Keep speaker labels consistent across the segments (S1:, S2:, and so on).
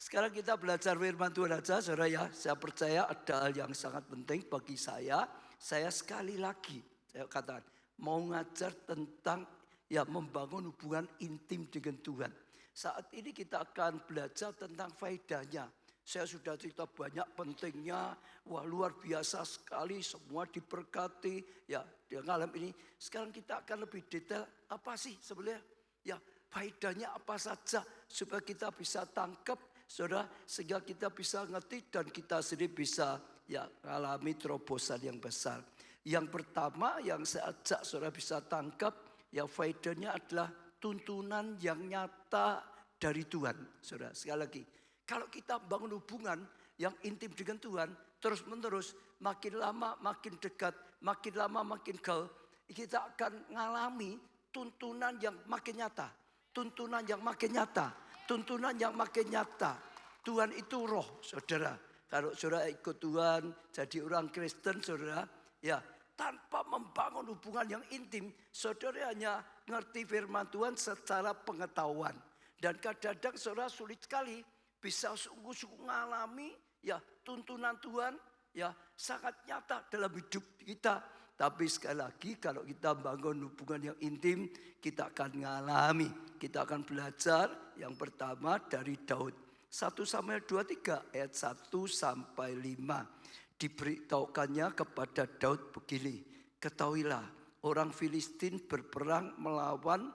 S1: Sekarang kita belajar firman Tuhan aja, saudara ya. Saya percaya ada hal yang sangat penting bagi saya. Saya sekali lagi, saya katakan, mau ngajar tentang ya membangun hubungan intim dengan Tuhan. Saat ini kita akan belajar tentang faedahnya. Saya sudah cerita banyak pentingnya, wah luar biasa sekali, semua diberkati. Ya, di malam ini sekarang kita akan lebih detail apa sih sebenarnya? Ya, faedahnya apa saja supaya kita bisa tangkap, saudara, sehingga kita bisa ngerti dan kita sendiri bisa ya alami terobosan yang besar. Yang pertama yang saya ajak saudara bisa tangkap, ya faedahnya adalah tuntunan yang nyata dari Tuhan. Saudara, sekali lagi, kalau kita bangun hubungan yang intim dengan Tuhan, terus menerus, makin lama makin dekat, makin lama makin gaul, kita akan mengalami tuntunan yang makin nyata. Tuntunan yang makin nyata. Tuntunan yang makin nyata. Tuhan itu roh, saudara. Kalau saudara ikut Tuhan, jadi orang Kristen, saudara, ya tanpa membangun hubungan yang intim, saudara hanya ngerti firman Tuhan secara pengetahuan. Dan kadang-kadang saudara sulit sekali bisa sungguh-sungguh mengalami ya tuntunan Tuhan ya sangat nyata dalam hidup kita. Tapi sekali lagi kalau kita bangun hubungan yang intim, kita akan mengalami, kita akan belajar yang pertama dari Daud. 1 Samuel 23 ayat 1 sampai 5. Diberitahukannya kepada Daud begini, ketahuilah orang Filistin berperang melawan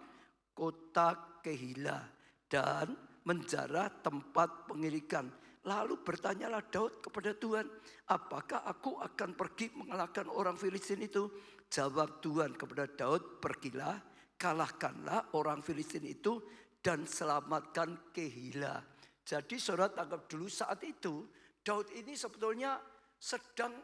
S1: kota Kehila dan menjarah tempat pengirikan. Lalu bertanyalah Daud kepada Tuhan, apakah aku akan pergi mengalahkan orang Filistin itu? Jawab Tuhan kepada Daud, pergilah, kalahkanlah orang Filistin itu dan selamatkan Kehila. Jadi saudara tangkap dulu saat itu Daud ini sebetulnya sedang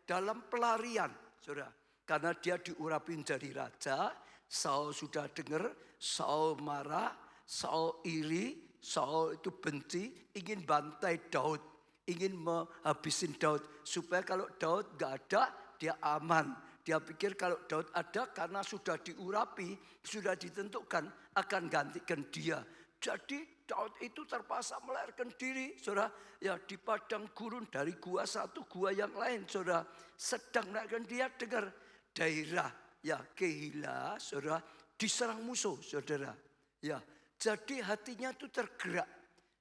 S1: dalam pelarian, saudara. Karena dia diurapi menjadi raja, Saul sudah dengar, Saul marah, Saul iri, Saul itu benci, ingin bantai Daud, ingin menghabisin Daud. Supaya kalau Daud gak ada, dia aman. Dia pikir kalau Daud ada karena sudah diurapi, sudah ditentukan akan gantikan dia. Jadi Daud itu terpaksa melarikan diri, saudara. Ya di padang gurun dari gua satu gua yang lain, saudara. Sedang melarikan dia dengar daerah ya Kehila, saudara, diserang musuh, saudara. Ya. Jadi hatinya itu tergerak.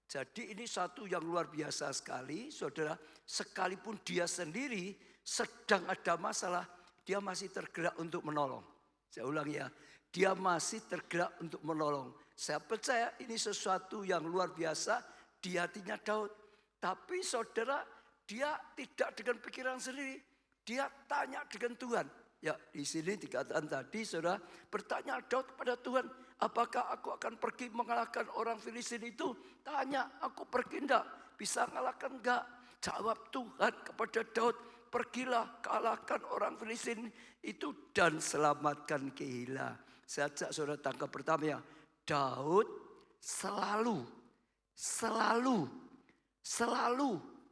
S1: Jadi ini satu yang luar biasa sekali, saudara. Sekalipun dia sendiri sedang ada masalah, dia masih tergerak untuk menolong. Saya ulang ya, dia masih tergerak untuk menolong. Saya percaya ini sesuatu yang luar biasa di hatinya Daud. Tapi saudara, dia tidak dengan pikiran sendiri. Dia tanya dengan Tuhan. Ya di sini dikatakan tadi, saudara, bertanya Daud kepada Tuhan, apakah aku akan pergi mengalahkan orang Filistin itu? Tanya, aku pergi enggak? Bisa mengalahkan enggak? Jawab Tuhan kepada Daud, pergilah kalahkan orang Filistin itu dan selamatkan Kehila. Saya ajak saudara tangkap pertama ya, Daud selalu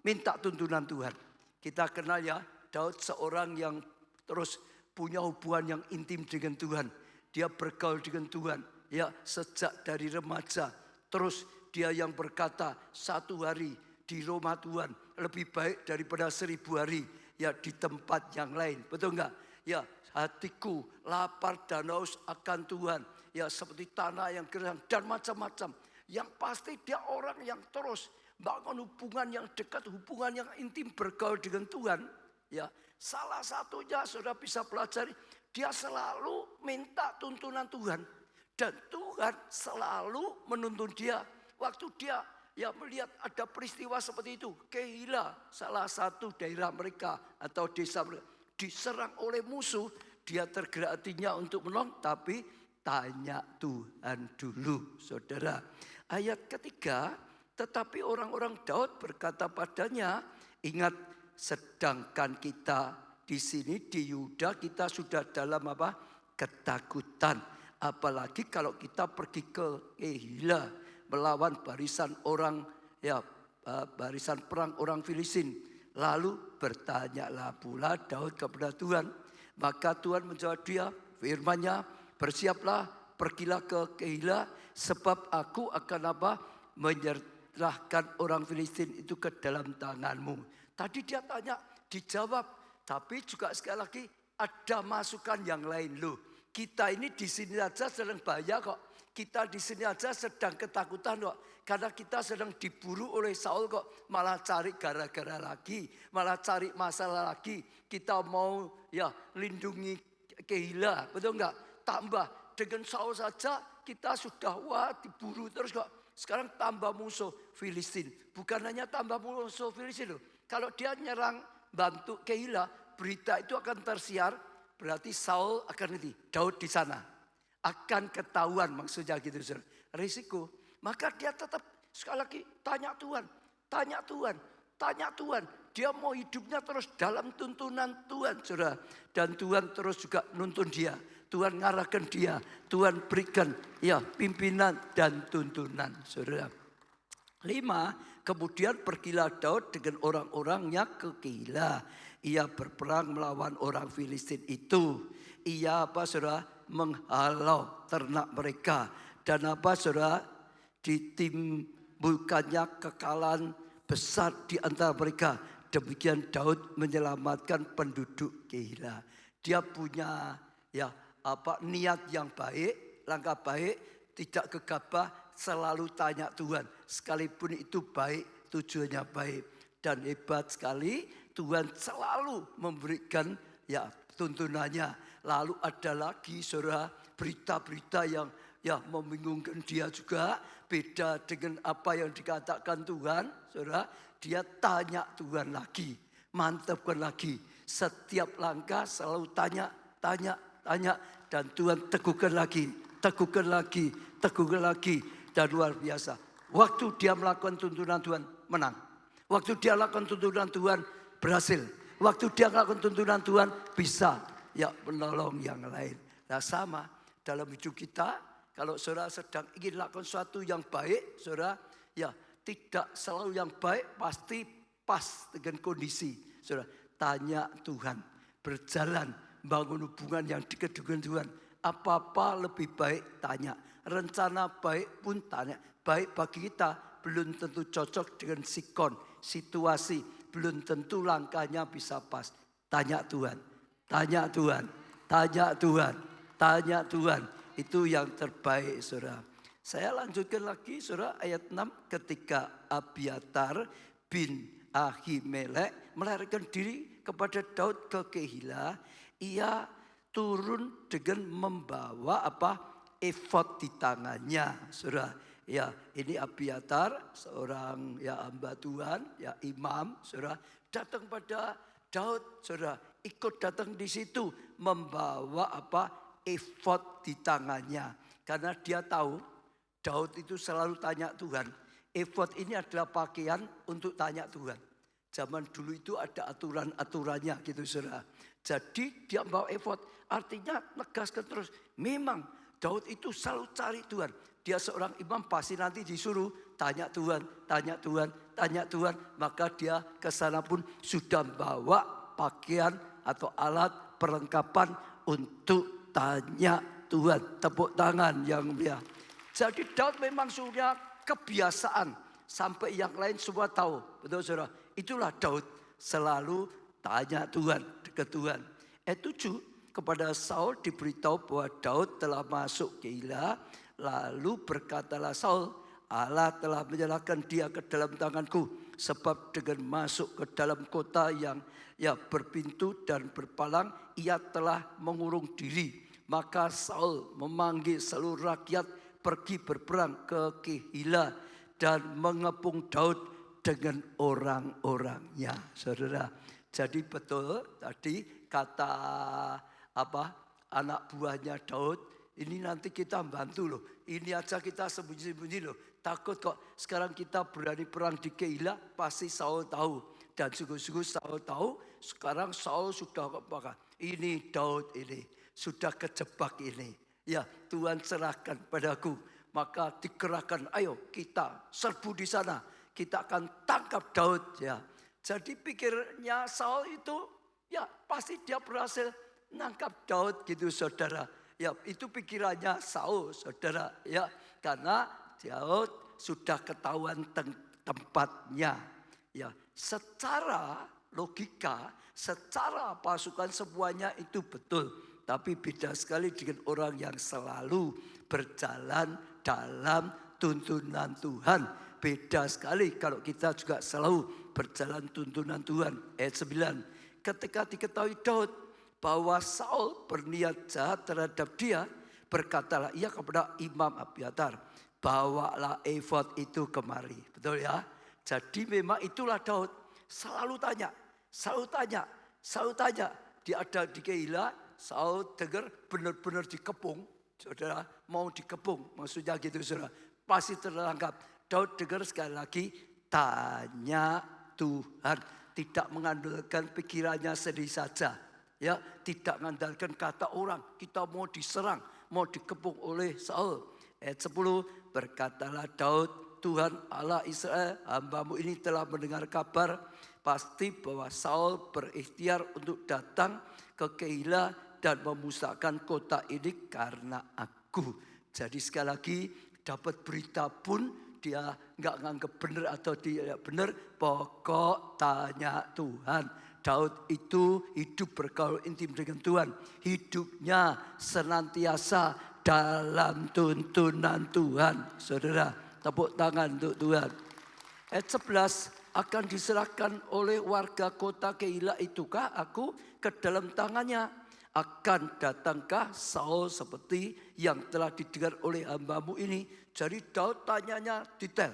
S1: minta tuntunan Tuhan. Kita kenal ya, Daud seorang yang terus punya hubungan yang intim dengan Tuhan. Dia bergaul dengan Tuhan ya sejak dari remaja. Terus dia yang berkata, satu hari di rumah Tuhan lebih baik daripada 1000 hari ya di tempat yang lain. Betul enggak? Ya, hatiku lapar dan haus akan Tuhan. Ya seperti tanah yang kering dan macam-macam. Yang pasti dia orang yang terus bangun hubungan yang dekat, hubungan yang intim bergaul dengan Tuhan. Ya, salah satunya saudara bisa pelajari, dia selalu minta tuntunan Tuhan. Dan Tuhan selalu menuntun dia. Waktu dia ya melihat ada peristiwa seperti itu, Kehila, salah satu daerah mereka atau desa mereka, diserang oleh musuh, dia tergerak hatinya untuk menolong, tapi tanya Tuhan dulu, saudara. Ayat ketiga, tetapi orang-orang Daud berkata padanya, ingat, sedangkan kita di sini di Yuda kita sudah dalam ketakutan. Apalagi kalau kita pergi ke Kehila melawan barisan orang ya barisan perang orang Filistin. Lalu bertanyalah pula Daud kepada Tuhan. Maka Tuhan menjawab dia, firman-Nya, bersiaplah, pergilah ke Kehila, sebab aku akan serahkan orang Filistin itu ke dalam tanganmu. Tadi dia tanya, dijawab. Tapi juga sekali lagi ada masukan yang lain. Loh, kita ini di sini saja sedang bahaya kok. Kita di sini aja sedang ketakutan kok. Karena kita sedang diburu oleh Saul kok. Malah cari gara-gara lagi. Malah cari masalah lagi. Kita mau ya lindungi Keila. Betul enggak? Tambah dengan Saul saja kita sudah diburu terus kok. Sekarang tambah musuh Filistin. Bukan hanya tambah musuh Filistin loh. Kalau dia nyerang bantu Keila, berita itu akan tersiar. Berarti Saul akan Daud di sana. Akan ketahuan maksudnya gitu. Risiko. Maka dia tetap sekali lagi tanya Tuhan. Tanya Tuhan. Tanya Tuhan. Dia mau hidupnya terus dalam tuntunan Tuhan. Saudara. Dan Tuhan terus juga nuntun dia. Tuhan ngarahkan dia. Tuhan berikan ya pimpinan dan tuntunan. Saudara. 5. Kemudian pergilah Daud dengan orang-orangnya ke Keila. Ia berperang melawan orang Filistin itu. Ia saudara? Menghalau ternak mereka. Dan saudara? Ditimbulkannya kekalahan besar di antara mereka. Demikian Daud menyelamatkan penduduk Keila. Dia punya niat yang baik, langkah baik, tidak gegabah, selalu tanya Tuhan. Sekalipun itu baik, tujuannya baik. Dan hebat sekali, Tuhan selalu memberikan tuntunannya. Lalu ada lagi saudara, berita-berita yang membingungkan dia juga. Beda dengan apa yang dikatakan Tuhan, saudara. Dia tanya Tuhan lagi, mantapkan lagi. Setiap langkah selalu tanya. Dan Tuhan teguhkan lagi. Dan luar biasa. Waktu dia melakukan tuntunan Tuhan, menang. Waktu dia melakukan tuntunan Tuhan, berhasil. Waktu dia melakukan tuntunan Tuhan, bisa menolong yang lain. Nah sama dalam hidup kita, kalau saudara sedang ingin lakukan sesuatu yang baik, saudara tidak selalu yang baik pasti pas dengan kondisi. Saudara tanya Tuhan, berjalan, bangun hubungan yang dekat dengan Tuhan. Apa-apa lebih baik tanya. Rencana baik pun tanya. Baik bagi kita belum tentu cocok dengan sikon, situasi. Belum tentu langkahnya bisa pas. Tanya Tuhan. Itu yang terbaik saudara. Saya lanjutkan lagi saudara ayat 6. Ketika Abiatar bin Ahimelek melarikan diri kepada Daud ke Keila. Ia turun dengan membawa efod di tangannya saudara. Ya, ini Abiatar, seorang hamba Tuhan, imam, saudara, datang pada Daud, saudara, ikut datang di situ membawa efod di tangannya. Karena dia tahu Daud itu selalu tanya Tuhan. Efod ini adalah pakaian untuk tanya Tuhan. Zaman dulu itu ada aturan-aturannya gitu saudara. Jadi dia membawa efod, artinya negaskan terus. Memang Daud itu selalu cari Tuhan. Dia seorang imam pasti nanti disuruh tanya Tuhan. Maka dia ke sana pun sudah bawa pakaian atau alat perlengkapan untuk tanya Tuhan. Tepuk tangan yang mulia. Jadi Daud memang sudah kebiasaan. Sampai yang lain semua tahu. Betul saudara? Itulah Daud selalu tanya Tuhan, dekat Tuhan. 7. Kepada Saul diberitahu bahwa Daud telah masuk Keila. Lalu berkatalah Saul, Allah telah menyerahkan dia ke dalam tanganku. Sebab dengan masuk ke dalam kota yang berpintu dan berpalang, ia telah mengurung diri. Maka Saul memanggil seluruh rakyat pergi berperang ke Keila dan mengepung Daud dengan orang-orangnya. Saudara, jadi betul tadi kata anak buahnya Daud. Ini nanti kita bantu loh. Ini aja kita sembunyi-sembunyi loh. Takut kok sekarang kita berani perang di Keila. Pasti Saul tahu. Dan sungguh-sungguh Saul tahu. Sekarang Saul sudah ini Daud ini. Sudah kejebak ini. Ya Tuhan serahkan padaku. Maka dikerahkan. Ayo kita serbu di sana. Kita akan tangkap Daud ya. Jadi pikirnya Saul itu pasti dia berhasil nangkap Daud gitu saudara. Ya itu pikirannya Saul saudara ya. Karena Daud sudah ketahuan tempatnya. Ya, secara logika, secara pasukan semuanya itu betul. Tapi beda sekali dengan orang yang selalu berjalan dalam tuntunan Tuhan. Beda sekali kalau kita juga selalu berjalan tuntunan Tuhan. Ayat 9. Ketika diketahui Daud bahwa Saul berniat jahat terhadap dia, berkatalah ia kepada Imam Abiatar, bawalah efod itu kemari. Betul ya? Jadi memang itulah Daud. Selalu tanya. Dia ada di Keila, Saul dengar benar-benar dikepung. Saudara, mau dikepung. Maksudnya gitu saudara. Pasti tertangkap. Daud dengar sekali lagi, tanya Tuhan. Tidak mengandalkan pikirannya sendiri saja. Ya, tidak mengandalkan kata orang. Kita mau diserang, mau dikepung oleh Saul. Ayat 10, berkatalah Daud, Tuhan Allah Israel, hambamu ini telah mendengar kabar pasti bahwa Saul berikhtiar untuk datang ke Keila dan memusnahkan kota ini karena aku. Jadi sekali lagi dapat berita pun dia nggak nganggap benar atau tidak benar, pokok tanya Tuhan. Daud itu hidup bergaul intim dengan Tuhan. Hidupnya senantiasa dalam tuntunan Tuhan. Saudara, tepuk tangan untuk Tuhan. Ayat 11, akan diserahkan oleh warga kota Keila itukah aku ke dalam tangannya? Akan datangkah Saul seperti yang telah didengar oleh hambamu ini? Jadi Daud tanyanya detail.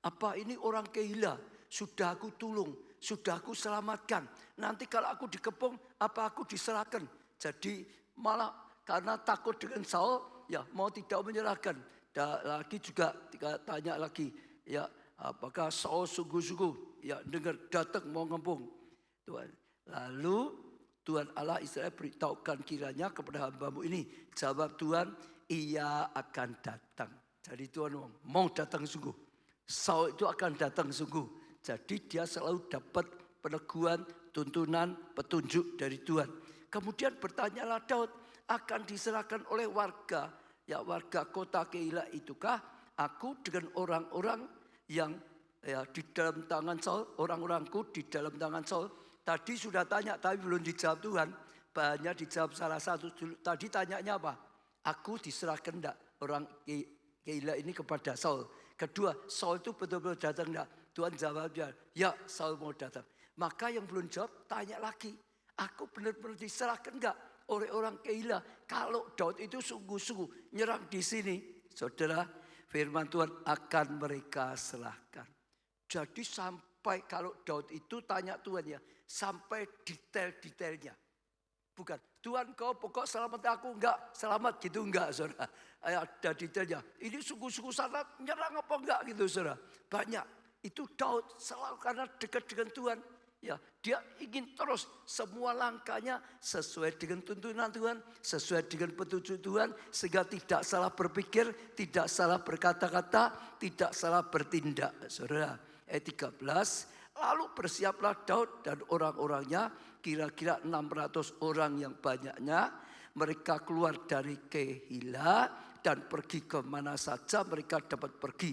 S1: Apa ini orang Keila? Sudah aku tolong, sudah aku selamatkan. Nanti kalau aku dikepung, apa aku diserahkan? Jadi malah karena takut dengan Saul, ya mau tidak menyerahkan. Dan lagi juga tanya lagi, ya apakah Saul sungguh-sungguh ya dengar datang mau ngepung Tuhan. Lalu Tuhan Allah Israel beritahukan kiranya kepada hambamu ini. Jawab Tuhan, ia akan datang. Jadi Tuhan mau datang sungguh. Saul itu akan datang sungguh. Jadi dia selalu dapat peneguhan, tuntunan, petunjuk dari Tuhan. Kemudian bertanyalah Daud, akan diserahkan oleh warga, ya warga kota Keila itukah aku dengan orang-orang yang ya, di dalam tangan Saul, orang-orangku di dalam tangan Saul. Tadi sudah tanya tapi belum dijawab Tuhan. Banyak dijawab salah satu dulu. Tadi tanyanya apa? Aku diserahkan enggak orang Keila ini kepada Saul. Kedua, Saul itu betul-betul datang enggak? Tuhan jawabnya, ya Saul mau datang. Maka yang belum jawab tanya lagi. Aku benar-benar diserahkan enggak oleh orang Keila? Kalau Daud itu sungguh-sungguh nyerang di sini. Saudara, firman Tuhan akan mereka serahkan. Jadi sampai kalau Daud itu tanya Tuhan ya, sampai detail-detailnya. Bukan, Tuhan kau pokok selamat aku enggak, selamat gitu enggak saudara. Ada detailnya, ini sungguh-sungguh selamat nyerang apa enggak gitu saudara. Banyak, itu Daud selalu karena dekat dengan Tuhan. Ya, dia ingin terus semua langkahnya sesuai dengan tuntunan Tuhan, sesuai dengan petunjuk Tuhan, sehingga tidak salah berpikir, tidak salah berkata-kata, tidak salah bertindak. Saudara, ayat 13, lalu bersiaplah Daud dan orang-orangnya, kira-kira 600 orang yang banyaknya, mereka keluar dari Keila dan pergi ke mana saja mereka dapat pergi.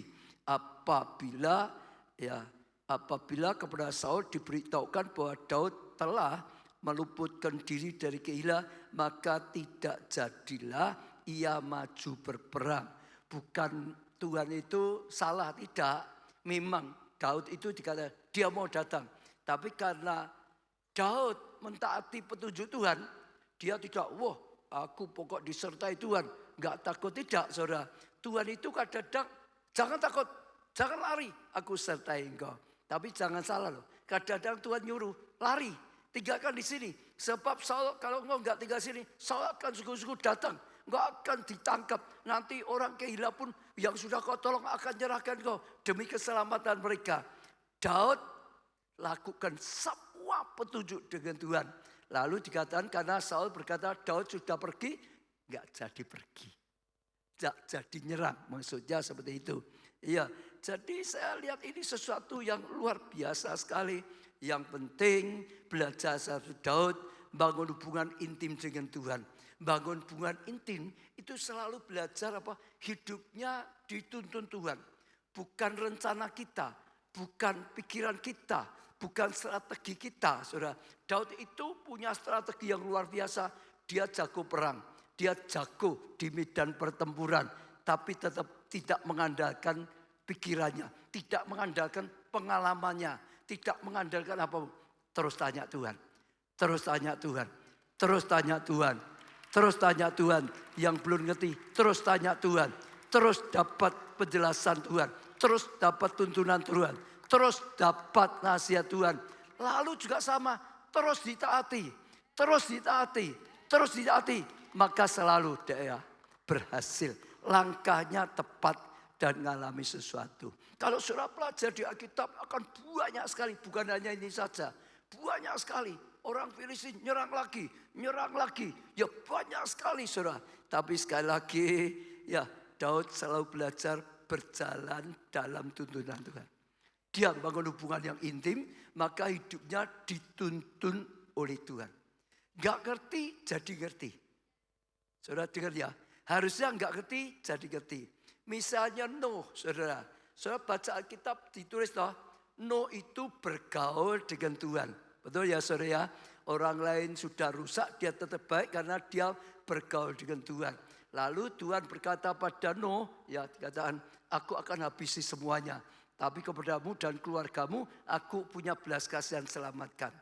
S1: Apabila kepada Saul diberitahukan bahwa Daud telah meluputkan diri dari Keila, maka tidak jadilah ia maju berperang. Bukan Tuhan itu salah, tidak. Memang Daud itu dikatakan dia mau datang. Tapi karena Daud mentaati petunjuk Tuhan, dia tidak, wah aku pokok disertai Tuhan. Enggak takut, tidak saudara. Tuhan itu kadang-kadang jangan takut, jangan lari, aku sertai engkau. Tapi jangan salah loh, kadang-kadang Tuhan nyuruh lari, tinggalkan di sini. Sebab Saul kalau engkau enggak tinggal sini, Saul akan sungguh-sungguh datang. Engkau akan ditangkap. Nanti orang Keila pun yang sudah kau tolong akan nyerahkan kau demi keselamatan mereka. Daud lakukan semua petunjuk dengan Tuhan. Lalu dikatakan karena Saul berkata Daud sudah pergi, enggak jadi pergi. Enggak jadi nyerang, maksudnya seperti itu. Iya, jadi saya lihat ini sesuatu yang luar biasa sekali. Yang penting belajar dari Daud, bangun hubungan intim dengan Tuhan. Bangun hubungan intim itu selalu belajar apa? Hidupnya dituntun Tuhan. bukan rencana kita, bukan pikiran kita, bukan strategi kita, saudara. Daud itu punya strategi yang luar biasa. Dia jago perang, dia jago di medan pertempuran, tapi tetap tidak mengandalkan pikirannya, tidak mengandalkan pengalamannya, tidak mengandalkan apa. Terus tanya Tuhan, terus tanya Tuhan, terus tanya Tuhan, terus tanya Tuhan yang belum ngerti, terus tanya Tuhan, terus dapat penjelasan Tuhan, terus dapat tuntunan Tuhan, terus dapat nasihat Tuhan. Lalu juga sama, terus ditaati, terus ditaati, terus ditaati. Maka selalu dia berhasil, langkahnya tepat dan mengalami sesuatu. Kalau saudara pelajar di Alkitab akan banyak sekali, bukan hanya ini saja. Banyak sekali orang Filistin nyerang lagi. Ya banyak sekali saudara. Tapi sekali lagi ya Daud selalu belajar berjalan dalam tuntunan Tuhan. Dia membangun hubungan yang intim, maka hidupnya dituntun oleh Tuhan. Gak ngerti jadi ngerti. Saudara dengar ya, harusnya gak ngerti jadi ngerti. Misalnya Nuh, saudara baca Alkitab ditulis toh, Nuh itu bergaul dengan Tuhan. Betul ya saudara ya, orang lain sudah rusak, dia tetap baik karena dia bergaul dengan Tuhan. Lalu Tuhan berkata pada Nuh, ya dikatakan, aku akan habisi semuanya. Tapi kepadamu dan keluargamu, aku punya belas kasihan selamatkan.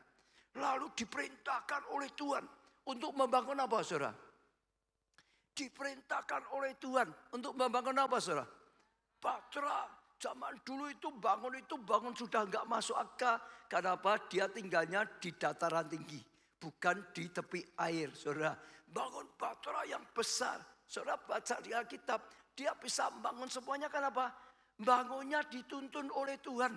S1: Lalu diperintahkan oleh Tuhan untuk membangun apa saudara? Diperintahkan oleh Tuhan untuk membangun apa saudara? Batra. Zaman dulu itu bangun sudah enggak masuk akal. Karena apa? Dia tinggalnya di dataran tinggi. Bukan di tepi air saudara. Bangun batra yang besar. Saudara baca di Alkitab. Dia bisa bangun semuanya kenapa? Bangunnya dituntun oleh Tuhan.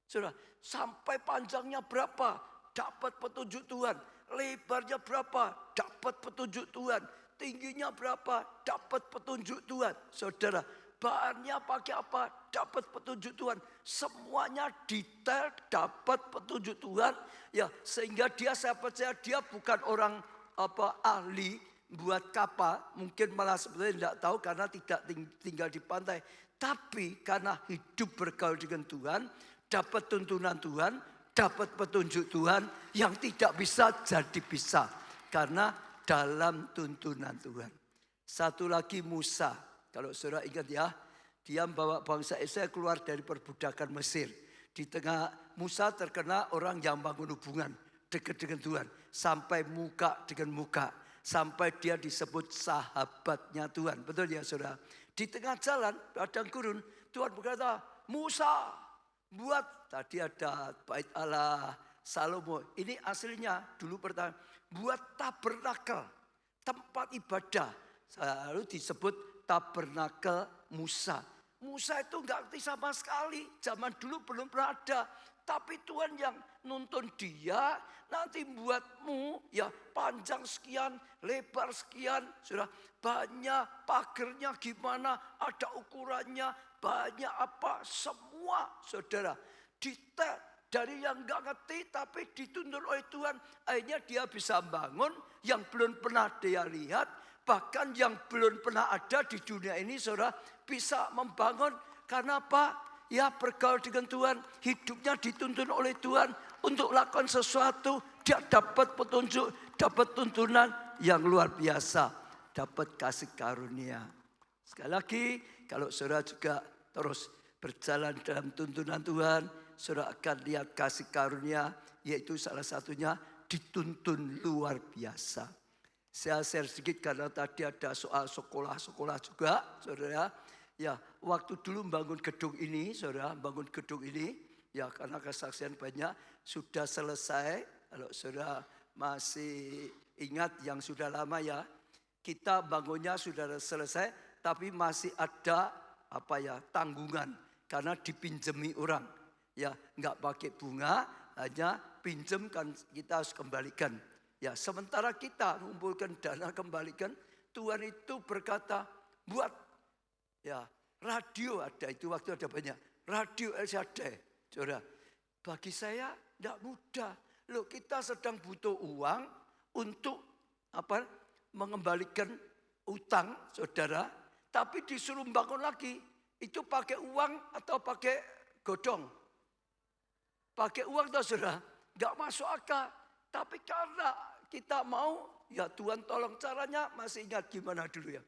S1: Saudara, sampai panjangnya berapa? Dapat petunjuk Tuhan. Lebarnya berapa? Dapat petunjuk Tuhan. Tingginya berapa? Dapat petunjuk Tuhan. Saudara, bahannya pakai apa? Dapat petunjuk Tuhan. Semuanya detail, dapat petunjuk Tuhan. Ya, sehingga saya percaya dia bukan orang ahli buat kapal. Mungkin malah sebenarnya tidak tahu karena tidak tinggal di pantai. Tapi karena hidup bergaul dengan Tuhan, dapat tuntunan Tuhan, dapat petunjuk Tuhan yang tidak bisa jadi bisa. Karena dalam tuntunan Tuhan. Satu lagi Musa. Kalau saudara ingat ya, dia membawa bangsa Israel keluar dari perbudakan Mesir. Di tengah Musa terkena orang yang bangun hubungan dekat dengan Tuhan. Sampai muka dengan muka. Sampai dia disebut sahabatnya Tuhan. Betul ya saudara? Di tengah jalan, padang gurun, Tuhan berkata, Musa, buat. Tadi ada bait Allah Salomo. Ini aslinya dulu pertama. Buat tabernakel, tempat ibadah. Lalu disebut tabernakel Musa. Musa itu enggak ngerti sama sekali. Zaman dulu belum pernah ada. Tapi Tuhan yang nuntun dia, nanti buatmu ya panjang sekian, lebar sekian. Sudah banyak pagernya gimana, ada ukurannya, banyak apa, semua saudara. Detail. Dari yang enggak ngerti tapi dituntun oleh Tuhan. Akhirnya dia bisa bangun yang belum pernah dia lihat. Bahkan yang belum pernah ada di dunia ini saudara bisa membangun. Karena apa? Ya bergaul dengan Tuhan. Hidupnya dituntun oleh Tuhan. Untuk lakukan sesuatu. Dia dapat petunjuk. Dapat tuntunan yang luar biasa. Dapat kasih karunia. Sekali lagi kalau saudara juga terus berjalan dalam tuntunan Tuhan. Saudara akan lihat kasih karunia, yaitu salah satunya dituntun luar biasa. Saya share sedikit karena tadi ada soal sekolah-sekolah juga, saudara. Ya, waktu dulu bangun gedung ini, saudara, bangun gedung ini, ya karena kesaksian banyak, sudah selesai. Kalau saudara masih ingat yang sudah lama ya, kita bangunnya sudah selesai, tapi masih ada tanggungan karena dipinjemi orang. Ya, enggak pakai bunga, hanya pinjam kan kita harus kembalikan. Ya, sementara kita mengumpulkan dana kembalikan, Tuhan itu berkata, buat ya radio ada itu waktu ada banyak. Radio El Shaddai. Saudara, bagi saya enggak mudah. Loh, kita sedang butuh uang untuk mengembalikan utang, saudara, tapi disuruh bangun lagi. Itu pakai uang atau pakai godong? Pakai uang atau saudara? Gak masuk akal. Tapi karena kita mau, ya Tuhan tolong caranya. Masih ingat gimana dulu ya?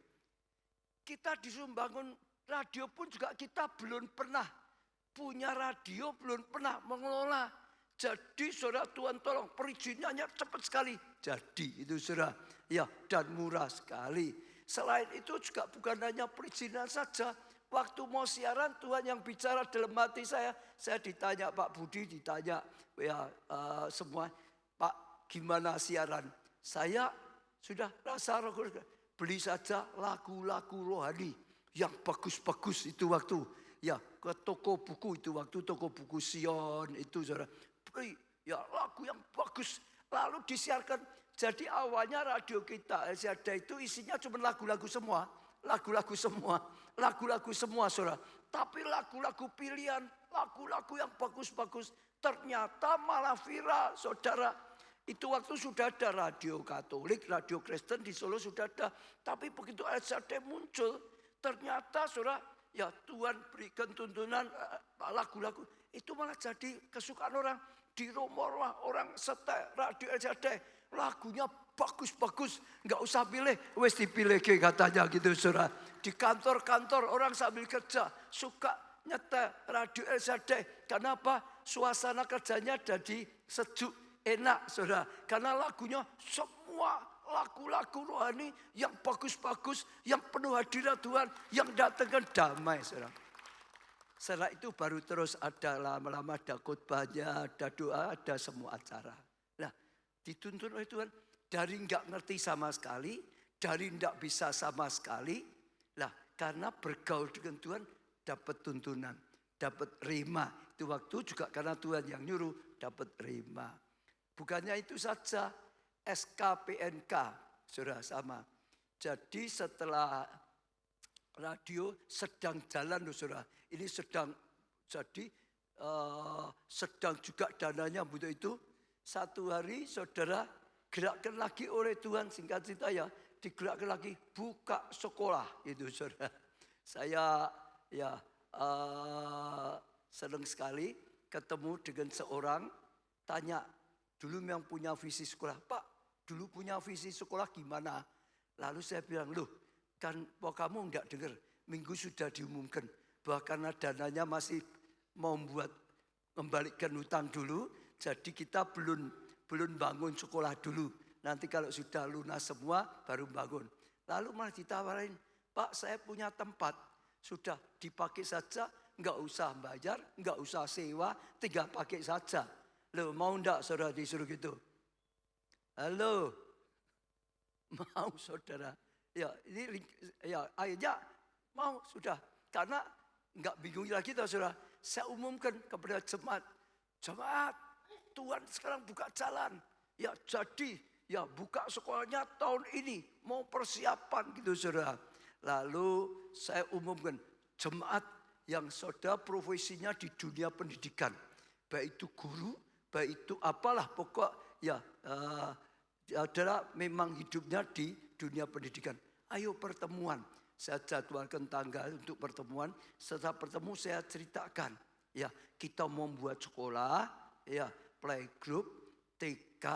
S1: Kita disuruh bangun radio pun juga kita belum pernah punya radio, belum pernah mengelola. Jadi saudara, Tuhan tolong perizinannya cepat sekali. Jadi itu saudara, ya, dan murah sekali. Selain itu juga bukan hanya perizinan saja. Waktu mau siaran Tuhan yang bicara dalam hati saya. Saya ditanya Pak Budi, ditanya ya semua, Pak gimana siaran? Saya sudah rasa beli saja lagu-lagu rohani yang bagus-bagus itu waktu. Ya, ke toko buku itu waktu, toko buku Sion itu saudara. Beli ya lagu yang bagus. Lalu disiarkan. Jadi awalnya radio kita LCD itu isinya cuma lagu-lagu semua. Lagu-lagu semua. Lagu-lagu semua saudara. Tapi lagu-lagu pilihan. Lagu-lagu yang bagus-bagus. Ternyata malah viral saudara. Itu waktu sudah ada radio Katolik, radio Kristen di Solo sudah ada. Tapi begitu LCD muncul. Ternyata saudara, ya Tuhan berikan tuntunan lagu-lagu. Itu malah jadi kesukaan orang. Di rumah orang setel radio LCD. Lagunya bagus-bagus. Nggak usah pilih. Wes dipilih katanya gitu saudara. Di kantor-kantor orang sambil kerja. Suka nyetel radio LCD. Kenapa? Suasana kerjanya jadi sejuk, enak saudara. Karena lagunya semua lagu-lagu rohani yang bagus-bagus. Yang penuh hadirat Tuhan. Yang datangkan damai saudara. Setelah itu baru terus ada lama-lama ada khotbahnya, ada doa, ada semua acara. Nah, dituntun oleh Tuhan dari enggak ngerti sama sekali, dari enggak bisa sama sekali. Lah, karena bergaul dengan Tuhan dapat tuntunan, dapat rema. Itu waktu juga karena Tuhan yang nyuruh dapat rema. Bukannya itu saja, SKPNK sudah sama. Jadi setelah radio sedang jalan loh saudara. Ini sedang jadi sedang juga dananya butuh itu. Satu hari saudara gerakkan lagi oleh Tuhan, singkat cerita ya, digerakkan lagi buka sekolah itu saudara. Saya ya senang sekali ketemu dengan seorang, tanya dulu yang punya visi sekolah, Pak dulu punya visi sekolah gimana? Lalu saya bilang, loh kan kamu enggak dengar, minggu sudah diumumkan. Bahwa karena dananya masih membuat membalikkan hutang dulu. Jadi kita belum bangun sekolah dulu. Nanti kalau sudah lunas semua baru bangun. Lalu malah ditawarin, Pak saya punya tempat. Sudah dipakai saja, enggak usah bayar, enggak usah sewa, tinggal pakai saja. Loh mau enggak saudara disuruh gitu? Halo, mau saudara? Ya ini ya akhirnya mau sudah. Karena enggak bingung lagi tahu saudara. Saya umumkan kepada jemaat. Jemaat, Tuhan sekarang buka jalan. Ya jadi, ya buka sekolahnya tahun ini. Mau persiapan gitu saudara. Lalu saya umumkan jemaat yang saudara profesinya di dunia pendidikan. Baik itu guru, baik itu apalah pokok ya adalah memang hidupnya di dunia pendidikan. Ayo pertemuan. Saya jadwalkan tanggal untuk pertemuan. Setelah bertemu saya ceritakan. Ya, kita mau membuat sekolah, ya, playgroup TK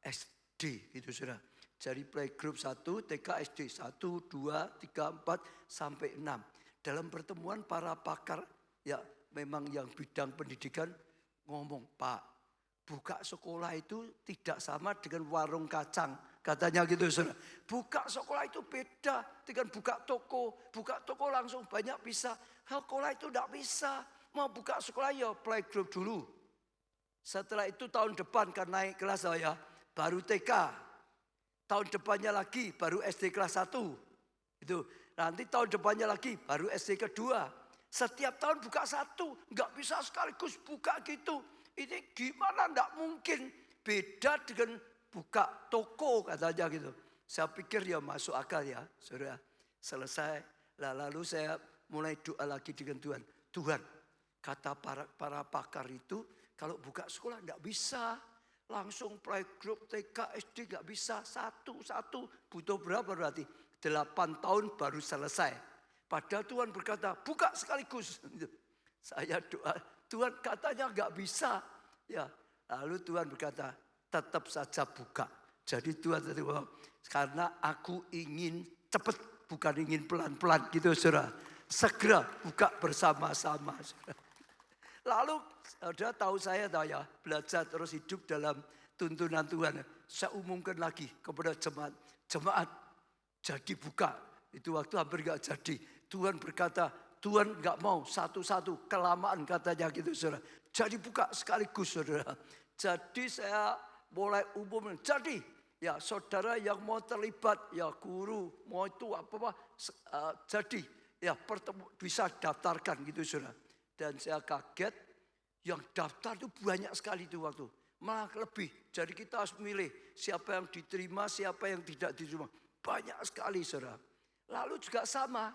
S1: SD gitu saudara. Jadi playgroup 1 TK SD 1 2 3 4 sampai 6. Dalam pertemuan para pakar ya memang yang bidang pendidikan ngomong, Pak, buka sekolah itu tidak sama dengan warung kacang. Katanya gitu saudara. Buka sekolah itu beda dengan buka toko. Buka toko langsung banyak bisa. Sekolah itu tidak bisa. Mau buka sekolah ya playgroup dulu. Setelah itu tahun depan kan naik kelas saya. Baru TK. Tahun depannya lagi baru SD kelas 1. Itu. Nanti tahun depannya lagi baru SD kedua. Setiap tahun buka satu. Enggak bisa sekaligus buka gitu. Ini gimana enggak mungkin. Beda dengan buka toko katanya gitu. Saya pikir ya masuk akal ya saudara. Selesai. Lalu saya mulai doa lagi dengan Tuhan. Tuhan kata para pakar itu kalau buka sekolah enggak bisa. Langsung playgroup TK SD enggak bisa. Satu-satu butuh berapa berarti? 8 tahun baru selesai. Padahal Tuhan berkata, buka sekaligus. Saya doa, Tuhan katanya nggak bisa. Ya, lalu Tuhan berkata, tetap saja buka. Jadi Tuhan tadi karena aku ingin cepat, bukan ingin pelan-pelan gitu saudara. Segera buka bersama-sama. Lalu saudara tahu saya tahu ya, belajar terus hidup dalam tuntunan Tuhan. Saya umumkan lagi kepada jemaat. Jemaat jadi buka. Itu waktu hampir gak jadi. Tuhan berkata, Tuhan gak mau satu-satu, kelamaan katanya gitu saudara. Jadi buka sekaligus saudara. Jadi saya mulai umum. Jadi ya saudara yang mau terlibat, ya guru, mau itu apa-apa. Jadi ya bisa daftarkan gitu saudara. Dan saya kaget yang daftar itu banyak sekali itu waktu. Malah lebih. Jadi kita harus milih siapa yang diterima, siapa yang tidak diterima. Banyak sekali saudara. Lalu juga sama.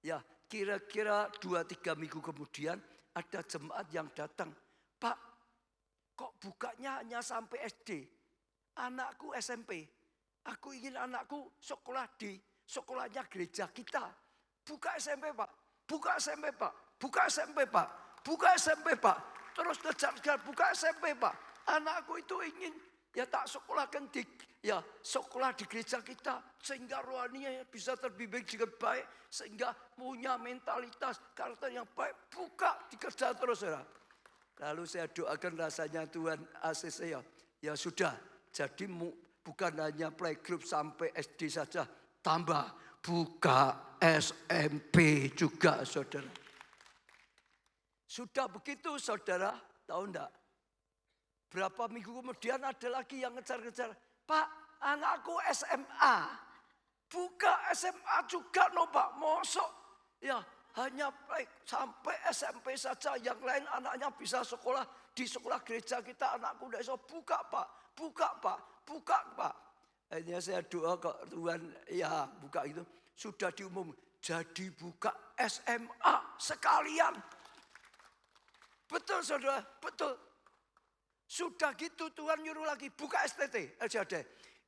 S1: Ya kira-kira 2-3 minggu kemudian ada jemaat yang datang. Pak, kok bukanya hanya sampai SD? Anakku SMP. Aku ingin anakku sekolah di sekolahnya gereja kita. Buka SMP Pak. Buka SMP Pak. Buka SMP Pak. Buka SMP Pak. Terus kejar-kejar buka SMP Pak. Anakku itu ingin ya tak sekolahkan di ya sekolah di gereja kita sehingga rohaninya bisa terbimbing dengan baik, sehingga punya mentalitas karakter yang baik. Buka, dikejar terus saudara. Lalu saya doakan rasanya Tuhan ACC ya sudah. Jadi bukan hanya playgroup sampai SD saja, tambah buka SMP juga saudara. Sudah begitu saudara, tahu enggak? Berapa minggu kemudian ada lagi yang ngejar-ngejar. Pak, anakku SMA. Buka SMA juga no Pak. Mosok ya hanya sampai SMP saja. Yang lain anaknya bisa sekolah di sekolah gereja kita. Anakku udah bisa buka Pak. Buka Pak. Buka Pak. Akhirnya saya doa ke Tuhan. Ya buka itu. Sudah diumum. Jadi buka SMA sekalian. Betul saudara. Betul. Sudah gitu Tuhan nyuruh lagi buka STT LJD.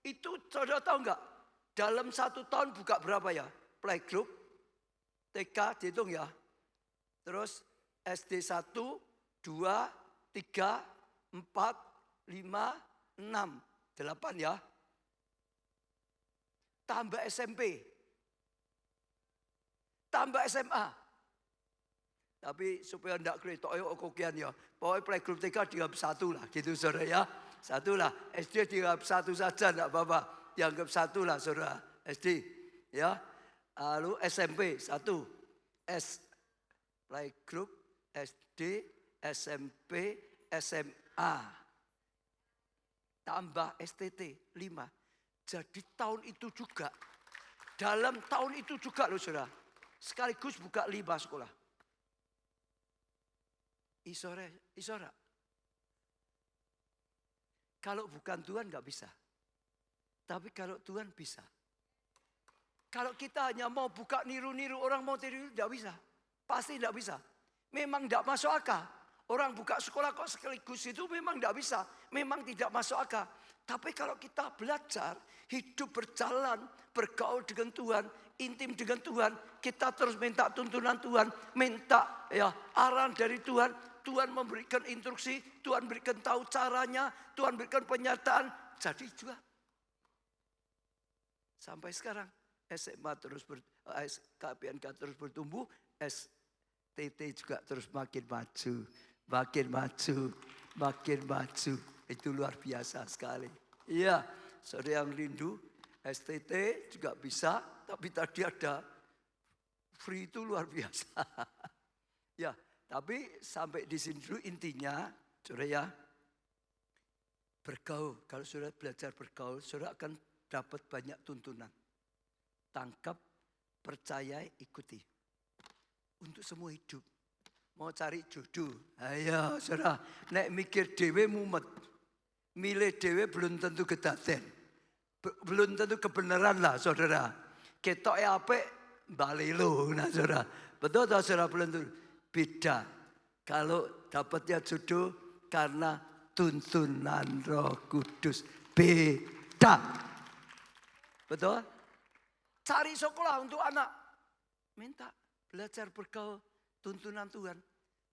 S1: Itu saudara tahu enggak? Dalam 1 tahun buka berapa ya? Playgroup, TK dihitung ya. Terus SD 1, 2, 3, 4, 5, 6, 8 ya. Tambah SMP. Tambah SMA. Tapi supaya enggak kletok kokian ya. Pokoknya playgroup TK dianggap 1 lah gitu saudara ya. 1 lah. SD dianggap 1 saja enggak apa-apa. Dianggap 1 lah saudara. SD ya. Lalu SMP 1. Playgroup SD, SMP, SMA. Tambah STT 5. Jadi tahun itu juga. Dalam tahun itu juga loh saudara. Sekaligus buka 5 sekolah. Isora. Kalau bukan Tuhan nggak bisa. Tapi kalau Tuhan bisa. Kalau kita hanya mau buka niru-niru orang mau tiru nggak bisa. Pasti nggak bisa. Memang nggak masuk akal. Orang buka sekolah kok sekaligus itu memang nggak bisa. Memang tidak masuk akal. Tapi kalau kita belajar, hidup berjalan, bergaul dengan Tuhan, intim dengan Tuhan, kita terus minta tuntunan Tuhan, minta ya arahan dari Tuhan. Tuhan memberikan instruksi, Tuhan berikan tahu caranya, Tuhan berikan penyataan. Jadi juga sampai sekarang SMA terus KPNK terus bertumbuh, STT juga terus makin maju, makin maju, makin maju. Itu luar biasa sekali. Iya, saudara yang rindu, STT juga bisa, tapi tadi ada free itu luar biasa. Ya. Tapi sampai di sini dulu intinya, saudara ya, bergaul. Kalau saudara belajar bergaul, saudara akan dapat banyak tuntunan. Tangkap, percaya, ikuti. Untuk semua hidup. Mau cari jodoh, ayo saudara, nek mikir dewe mumet. Milih dewe belum tentu kedaten. Belum tentu kebenaran lah saudara. Ketok apik, balelo, nah saudara. Betul tak saudara belum tentu. Beda kalau dapatnya jodoh karena tuntunan Roh Kudus. Beda. Betul? Cari sekolah untuk anak. Minta. belajar bergaul tuntunan Tuhan.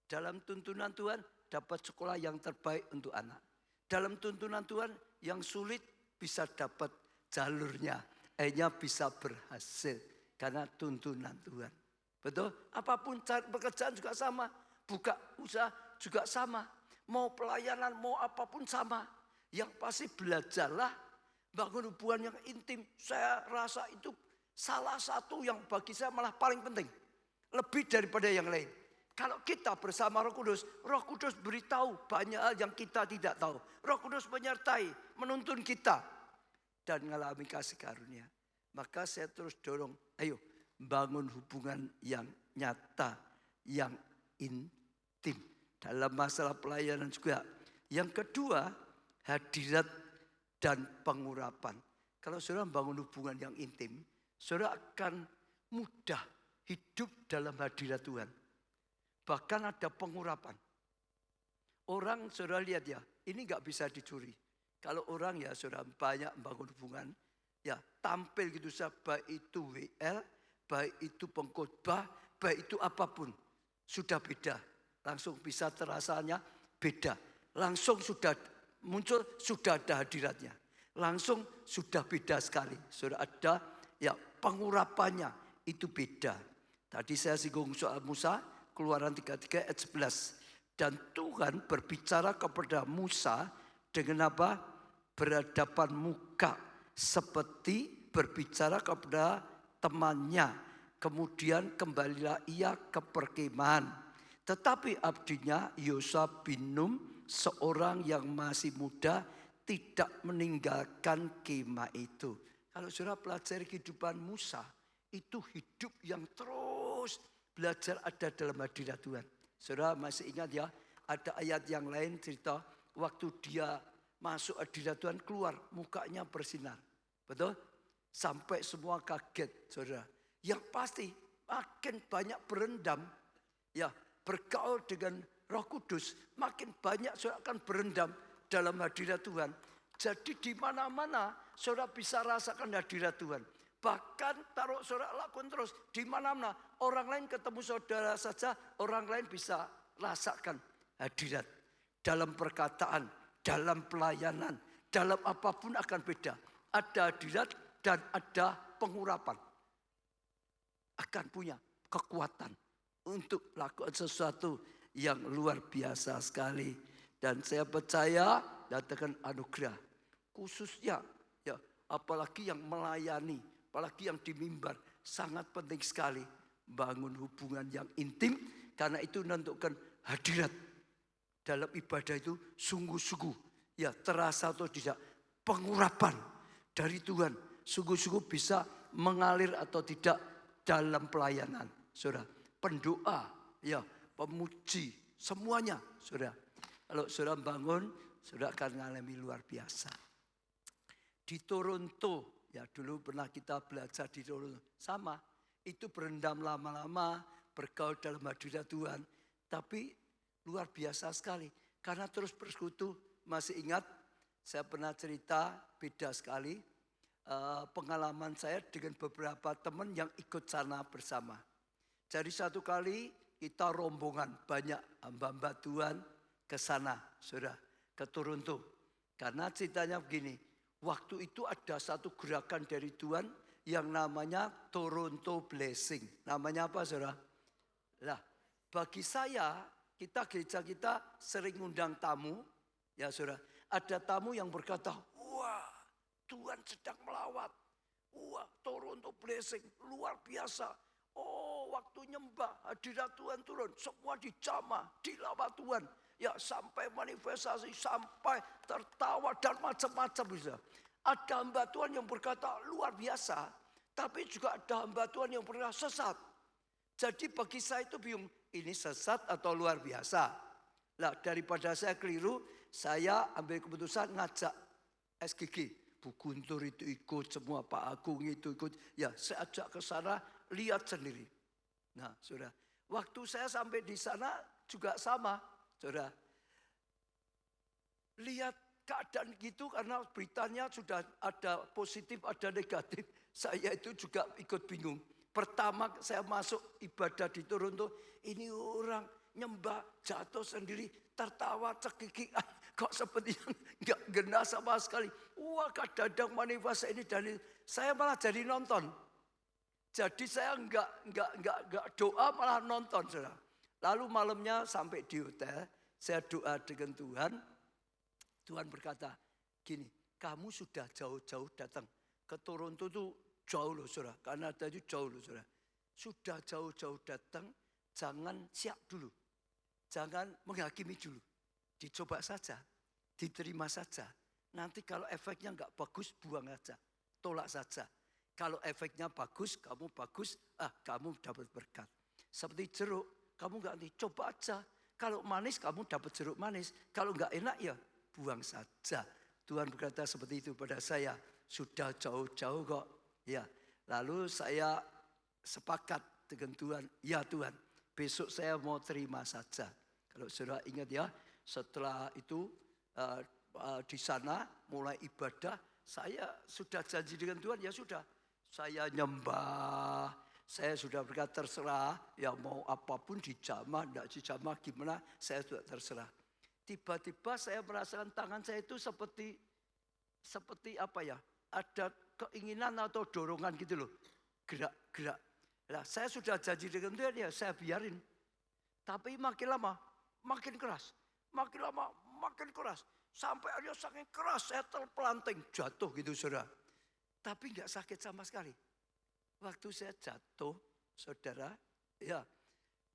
S1: Dalam tuntunan Tuhan dapat sekolah yang terbaik untuk anak. Dalam tuntunan Tuhan yang sulit bisa dapat jalurnya. Akhirnya bisa berhasil karena tuntunan Tuhan. Betul? Apapun cari pekerjaan juga sama. Buka usaha juga sama. Mau pelayanan, mau apapun sama. Yang pasti belajarlah bangun hubungan yang intim. Saya rasa itu salah satu yang bagi saya malah paling penting. Lebih daripada yang lain. Kalau kita bersama Roh Kudus beritahu banyak hal yang kita tidak tahu. Roh Kudus menyertai, menuntun kita. Dan mengalami kasih karunia. Maka saya terus dorong, ayo bangun hubungan yang nyata, yang intim. Dalam masalah pelayanan juga. Yang kedua, hadirat dan pengurapan. Kalau saudara bangun hubungan yang intim, saudara akan mudah hidup dalam hadirat Tuhan. Bahkan ada pengurapan. Orang saudara lihat ya, ini gak bisa dicuri. Kalau orang ya saudara banyak membangun hubungan, ya tampil gitu saja, baik itu WL, baik itu pengkhotbah, baik itu apapun. Sudah beda, langsung bisa terasanya beda. Langsung sudah muncul, sudah ada hadiratnya. Langsung sudah beda sekali. Sudah ada ya pengurapannya, itu beda. Tadi saya singgung soal Musa, Keluaran 33 ayat 11. Dan Tuhan berbicara kepada Musa dengan apa? Berhadapan muka. Seperti berbicara kepada temannya. Kemudian kembalilah ia ke perkemahan. Tetapi abdinya Yosua bin Nun, seorang yang masih muda, tidak meninggalkan kemah itu. Kalau saudara pelajari kehidupan Musa, itu hidup yang terus belajar ada dalam hadirat Tuhan. Saudara masih ingat ya, ada ayat yang lain cerita waktu dia masuk hadirat Tuhan keluar mukanya bersinar. Betul? Sampai semua kaget saudara. Yang pasti makin banyak berendam, ya bergaul dengan Roh Kudus, makin banyak saudara akan berendam dalam hadirat Tuhan. Jadi di mana-mana saudara bisa rasakan hadirat Tuhan. Bahkan taruh saudara lakukan terus di mana-mana. Orang lain ketemu saudara saja, orang lain bisa rasakan hadirat. Dalam perkataan, dalam pelayanan, dalam apapun akan beda. Ada hadirat dan ada pengurapan. Akan punya kekuatan untuk lakukan sesuatu yang luar biasa sekali. Dan saya percaya datangkan anugerah. Khususnya ya apalagi yang melayani, apalagi yang di mimbar, sangat penting sekali bangun hubungan yang intim karena itu menentukan hadirat dalam ibadah itu sungguh-sungguh ya terasa atau tidak pengurapan dari Tuhan sungguh-sungguh bisa mengalir atau tidak dalam pelayanan, saudara. Pendoa, ya pemuji, semuanya, saudara. Kalau saudara bangun, saudara akan mengalami luar biasa. Di Toronto, ya dulu pernah kita belajar di Toronto. Sama, itu berendam lama-lama, bergaul dalam hadirat Tuhan. Tapi luar biasa sekali. Karena terus bersekutu, masih ingat saya pernah cerita beda sekali. Pengalaman saya dengan beberapa teman yang ikut sana bersama. Jadi satu kali kita rombongan banyak hamba-hamba Tuhan ke sana, saudara, ke Toronto. Karena ceritanya begini, waktu itu ada satu gerakan dari Tuhan yang namanya Toronto Blessing. Namanya apa, saudara? Lah, bagi saya, gereja kita sering undang tamu, ya saudara. Ada tamu yang berkata, wah Tuhan sedang melawat. Wah Toronto Blessing, luar biasa. Oh waktu nyembah, hadirat Tuhan turun. Semua dijamah, dilawat Tuhan. Ya sampai manifestasi, sampai tertawa dan macam-macam bisa. Ada hamba Tuhan yang berkata luar biasa. Tapi juga ada hamba Tuhan yang berkata sesat. Jadi bagi saya itu bingung, ini sesat atau luar biasa. Nah daripada saya keliru, saya ambil keputusan ngajak SGG. Bu Guntur itu ikut, semua Pak Agung itu ikut. Ya saya ajak ke sana, lihat sendiri. Nah saudara, waktu saya sampai di sana juga sama. Saudara, lihat keadaan gitu karena beritanya sudah ada positif, ada negatif. Saya itu juga ikut bingung. Pertama saya masuk ibadah di Toronto, ini orang nyembah jatuh sendiri, tertawa cekikikan, kok seperti nggak genah sama sekali. Wah kadang-kadang manifestasi ini dan itu. Saya malah jadi nonton. Jadi saya nggak doa malah nonton, saudara. Lalu malamnya sampai di hotel, saya doa dengan Tuhan. Tuhan berkata, gini, kamu sudah jauh-jauh datang ke Toronto itu jauh loh, saudara. Kanada itu jauh loh, saudara. Sudah jauh-jauh datang, jangan siap dulu, jangan menghakimi dulu. Dicoba saja, diterima saja. Nanti kalau efeknya nggak bagus, buang aja, tolak saja. Kalau efeknya bagus, kamu bagus, kamu dapat berkat. Seperti jeruk, kamu nggak nanti coba aja. Kalau manis, kamu dapat jeruk manis. Kalau nggak enak ya buang saja. Tuhan berkata seperti itu pada saya. Sudah jauh-jauh kok. Ya, lalu saya sepakat dengan Tuhan. Ya Tuhan, besok saya mau terima saja. Kalau saudara ingat ya, setelah itu di sana mulai ibadah, saya sudah janji dengan Tuhan, ya sudah. Saya nyembah, saya sudah berkata terserah, ya mau apapun dijamah, tidak dijamah gimana, saya sudah terserah. Tiba-tiba saya merasakan tangan saya itu seperti apa ya, ada keinginan atau dorongan gitu loh, gerak-gerak. Nah, saya sudah janji dengan Tuhan, ya saya biarin. Tapi makin lama, makin keras. Makin lama, makin keras. Sampai akhirnya saking keras, saya terpelanting, jatuh gitu saudara. Tapi nggak sakit sama sekali. Waktu saya jatuh, saudara, ya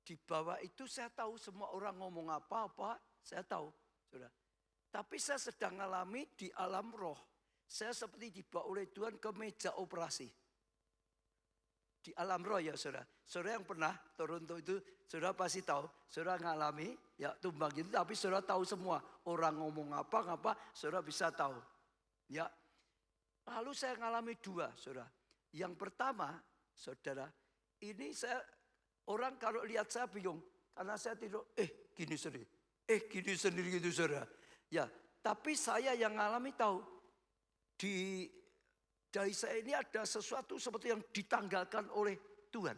S1: di bawah itu saya tahu semua orang ngomong apa-apa, saya tahu, saudara. Tapi saya sedang mengalami di alam roh. Saya seperti dibawa oleh Tuhan ke meja operasi. Di alam roh ya saudara. Saudara yang pernah Toronto itu, saudara pasti tahu. Saudara ngalami, ya tumbang gitu, tapi saudara tahu semua. Orang ngomong apa, saudara bisa tahu. Ya. Lalu saya ngalami dua, saudara. Yang pertama, saudara, ini orang kalau lihat saya bingung. Karena saya tidur, gini sendiri gitu, saudara. Ya, tapi saya yang ngalami tahu. Dari saya ini ada sesuatu seperti yang ditanggalkan oleh Tuhan.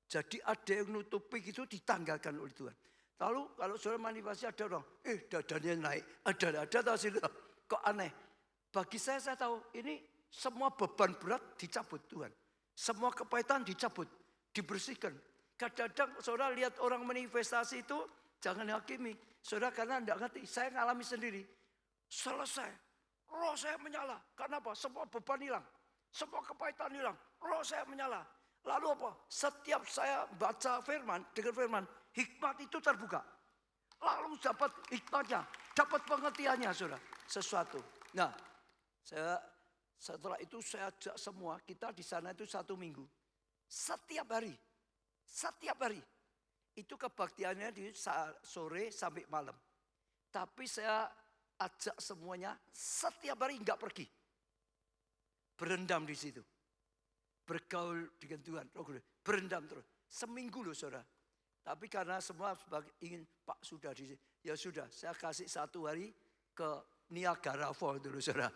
S1: Jadi ada yang nutupi gitu ditanggalkan oleh Tuhan. Lalu kalau saudara manifestasi ada orang, dadanya naik, ada tahu kok aneh. Bagi saya tahu ini semua beban berat dicabut Tuhan. Semua kepahitan dicabut, dibersihkan. Kadang-kadang saudara lihat orang manifestasi itu, jangan hakimi. Saudara karena tidak ngerti, saya ngalami sendiri. Selesai, roh saya menyala. Karena apa? Semua beban hilang. Semua kepahitan hilang. Roh saya menyala. Lalu apa? Setiap saya baca firman, dengan firman, hikmat itu terbuka. Lalu dapat hikmatnya, dapat pengertiannya saudara. Sesuatu. Nah, setelah itu saya ajak semua, kita di sana itu 1 minggu. Setiap hari. Itu kebaktiannya di sore sampai malam. Tapi saya ajak semuanya setiap hari enggak pergi. Berendam di situ. Bergaul dengan Tuhan. Berendam terus. Seminggu loh saudara. Tapi karena semua ingin Pak sudah di sini. Ya sudah saya kasih 1 hari ke Niagara Falls dulu saudara.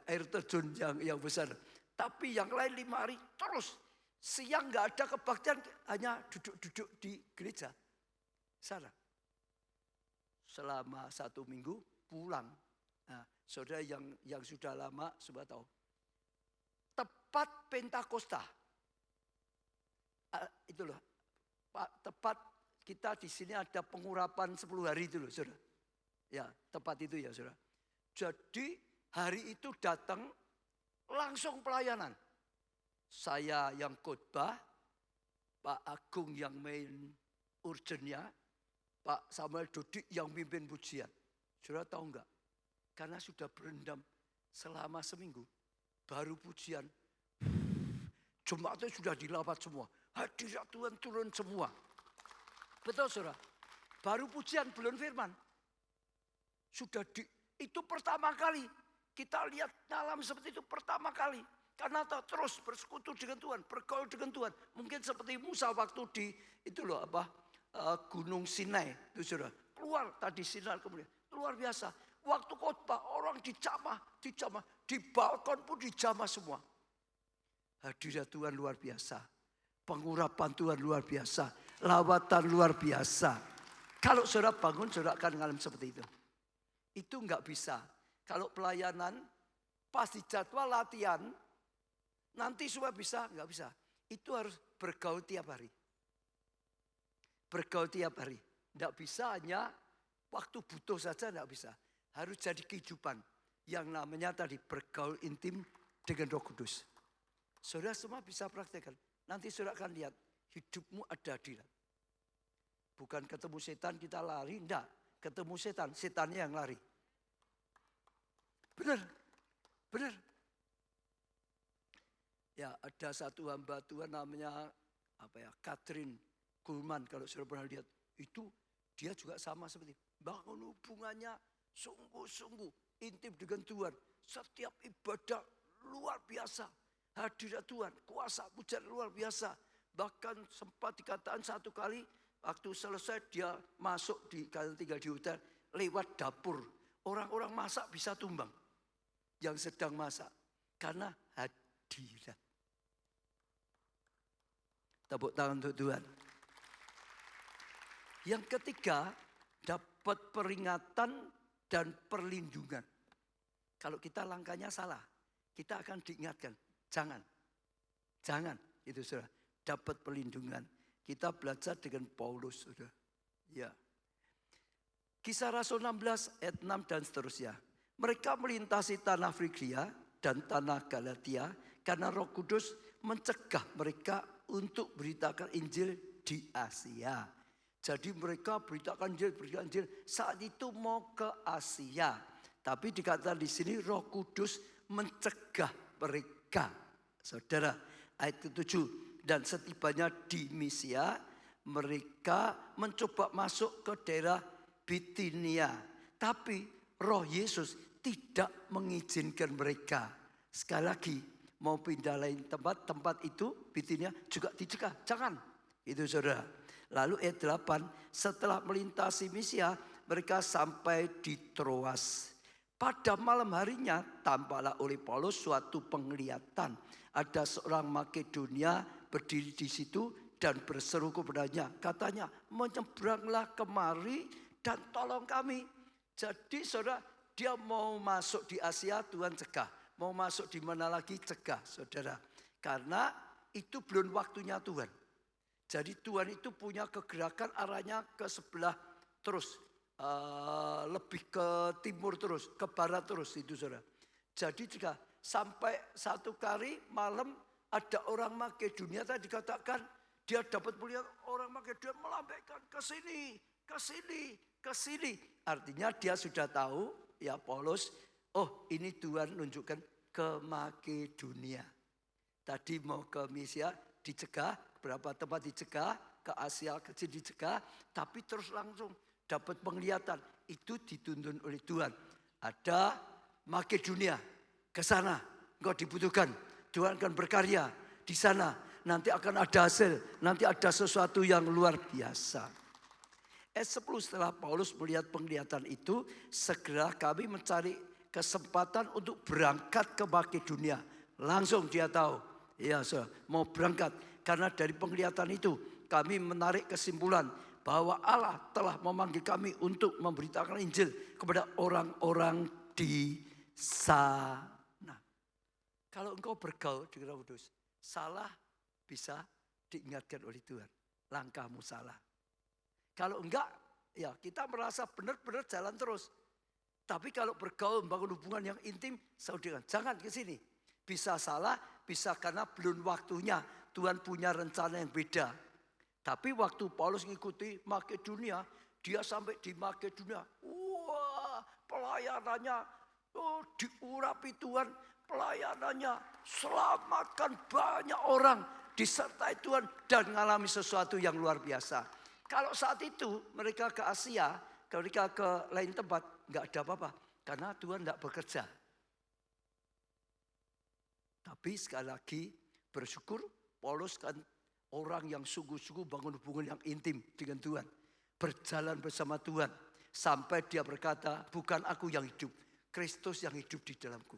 S1: Air terjun yang besar. Tapi yang lain 5 hari terus. Siang enggak ada kebaktian. Hanya duduk-duduk di gereja. Sana. Selama 1 minggu pulang. Nah, saudara yang sudah lama sudah tahu. Tepat Pentakosta. Itu loh. Tepat kita di sini ada pengurapan 10 hari itu loh saudara. Ya tepat itu ya saudara. Jadi hari itu datang langsung pelayanan. Saya yang khotbah, Pak Agung yang main urgennya, Pak Samuel Dodik yang pimpin pujian. Saudara tahu enggak? Karena sudah berendam selama seminggu. Baru pujian. Jemaatnya sudah dilawat semua. Hadirat Tuhan turun semua. Betul saudara? Baru pujian belum firman. Itu pertama kali. Kita lihat dalam seperti itu pertama kali. Karena terus bersekutu dengan Tuhan, bergaul dengan Tuhan. Mungkin seperti Musa waktu di Gunung Sinai, itu saudara. Keluar tadi Sinai kemudian luar biasa. Waktu khotbah orang dijamah, di balkon pun dijamah semua. Hadirat Tuhan luar biasa. Pengurapan Tuhan luar biasa. Lawatan luar biasa. Kalau saudara bangun, saudara akan mengalami seperti itu. Itu enggak bisa. Kalau pelayanan, pas di jadwal latihan, nanti semua bisa, enggak bisa. Itu harus bergaul tiap hari. Bergaul tiap hari. Enggak bisa hanya waktu butuh saja, enggak bisa. Harus jadi kehidupan. Yang namanya tadi bergaul intim dengan Roh Kudus. Saudara semua bisa praktekkan. Nanti saudara akan lihat hidupmu ada hadirat. Bukan ketemu setan kita lari, enggak. Ketemu setan, setannya yang lari. Benar, benar. Ya ada satu hamba Tuhan namanya Catherine Kuhlman, kalau saudara pernah lihat. Itu dia juga sama seperti bangun hubungannya sungguh-sungguh intim dengan Tuhan. Setiap ibadah luar biasa. Hadirat Tuhan, kuasa pujian luar biasa. Bahkan sempat dikatakan satu kali waktu selesai dia masuk tinggal di hotel lewat dapur. Orang-orang masak bisa tumbang yang sedang masak karena hadirat. Tepuk tangan untuk Tuhan. Yang ketiga, dapat peringatan dan perlindungan. Kalau kita langkahnya salah, kita akan diingatkan. Jangan itu saudara. Dapat perlindungan. Kita belajar dengan Paulus saudara. Ya. Kisah Rasul 16 ayat 6 dan seterusnya. Mereka melintasi tanah Frigia dan tanah Galatia karena Roh Kudus mencegah mereka untuk beritakan Injil di Asia. Jadi mereka beritakan Injil. Saat itu mau ke Asia. Tapi dikatakan di sini Roh Kudus mencegah mereka. Saudara, ayat ke-7. Dan setibanya di Misia, mereka mencoba masuk ke daerah Bitinia. Tapi Roh Yesus tidak mengizinkan mereka. Sekali lagi, mau pindah lain tempat itu Bitinia juga dicegah. Jangan, itu saudara. Lalu ayat 8, setelah melintasi Misia, mereka sampai di Troas. Pada malam harinya tampaklah oleh Paulus suatu penglihatan. Ada seorang Makedonia berdiri di situ dan berseru kepadanya. Katanya, menyeberanglah kemari dan tolong kami. Jadi saudara, dia mau masuk di Asia, Tuhan cegah. Mau masuk di mana lagi, cegah saudara. Karena itu belum waktunya Tuhan. Jadi Tuhan itu punya kegerakan arahnya ke sebelah terus. Lebih ke timur terus, ke barat terus itu saudara. Jadi jika sampai satu kali malam ada orang Makedonia tadi dikatakan dia dapat melihat orang Makedonia melambaikan ke sini, ke sini, ke sini. Artinya dia sudah tahu ya Paulus, oh ini Tuhan menunjukkan ke Makedonia. Tadi mau ke Misia dicegah, berapa tempat dicegah, ke Asia kecil dicegah, tapi terus langsung dapat penglihatan. Itu dituntun oleh Tuhan. Ada Makedonia, ke sana engkau dibutuhkan. Tuhan akan berkarya di sana. Nanti akan ada hasil, nanti ada sesuatu yang luar biasa. Ayat 10, setelah Paulus melihat penglihatan itu, segera kami mencari kesempatan untuk berangkat ke Makedonia. Langsung dia tahu, ya mau berangkat. Karena dari penglihatan itu kami menarik kesimpulan bahwa Allah telah memanggil kami untuk memberitakan Injil kepada orang-orang di sana. Kalau engkau bergaul dengan Roh Kudus, salah bisa diingatkan oleh Tuhan. Langkahmu salah. Kalau enggak, ya kita merasa benar-benar jalan terus. Tapi kalau bergaul, membangun hubungan yang intim, saudara, jangan ke sini. Bisa salah, bisa karena belum waktunya. Tuhan punya rencana yang beda. Tapi waktu Paulus mengikuti Makedonia, dia sampai di Makedonia. Wah, pelayanannya diurapi Tuhan. Pelayanannya selamatkan banyak orang. Disertai Tuhan dan mengalami sesuatu yang luar biasa. Kalau saat itu mereka ke Asia, mereka ke lain tempat, enggak ada apa-apa. Karena Tuhan enggak bekerja. Tapi sekali lagi bersyukur Paulus kan orang yang sungguh-sungguh bangun hubungan yang intim dengan Tuhan. Berjalan bersama Tuhan. Sampai dia berkata, bukan aku yang hidup. Kristus yang hidup di dalamku.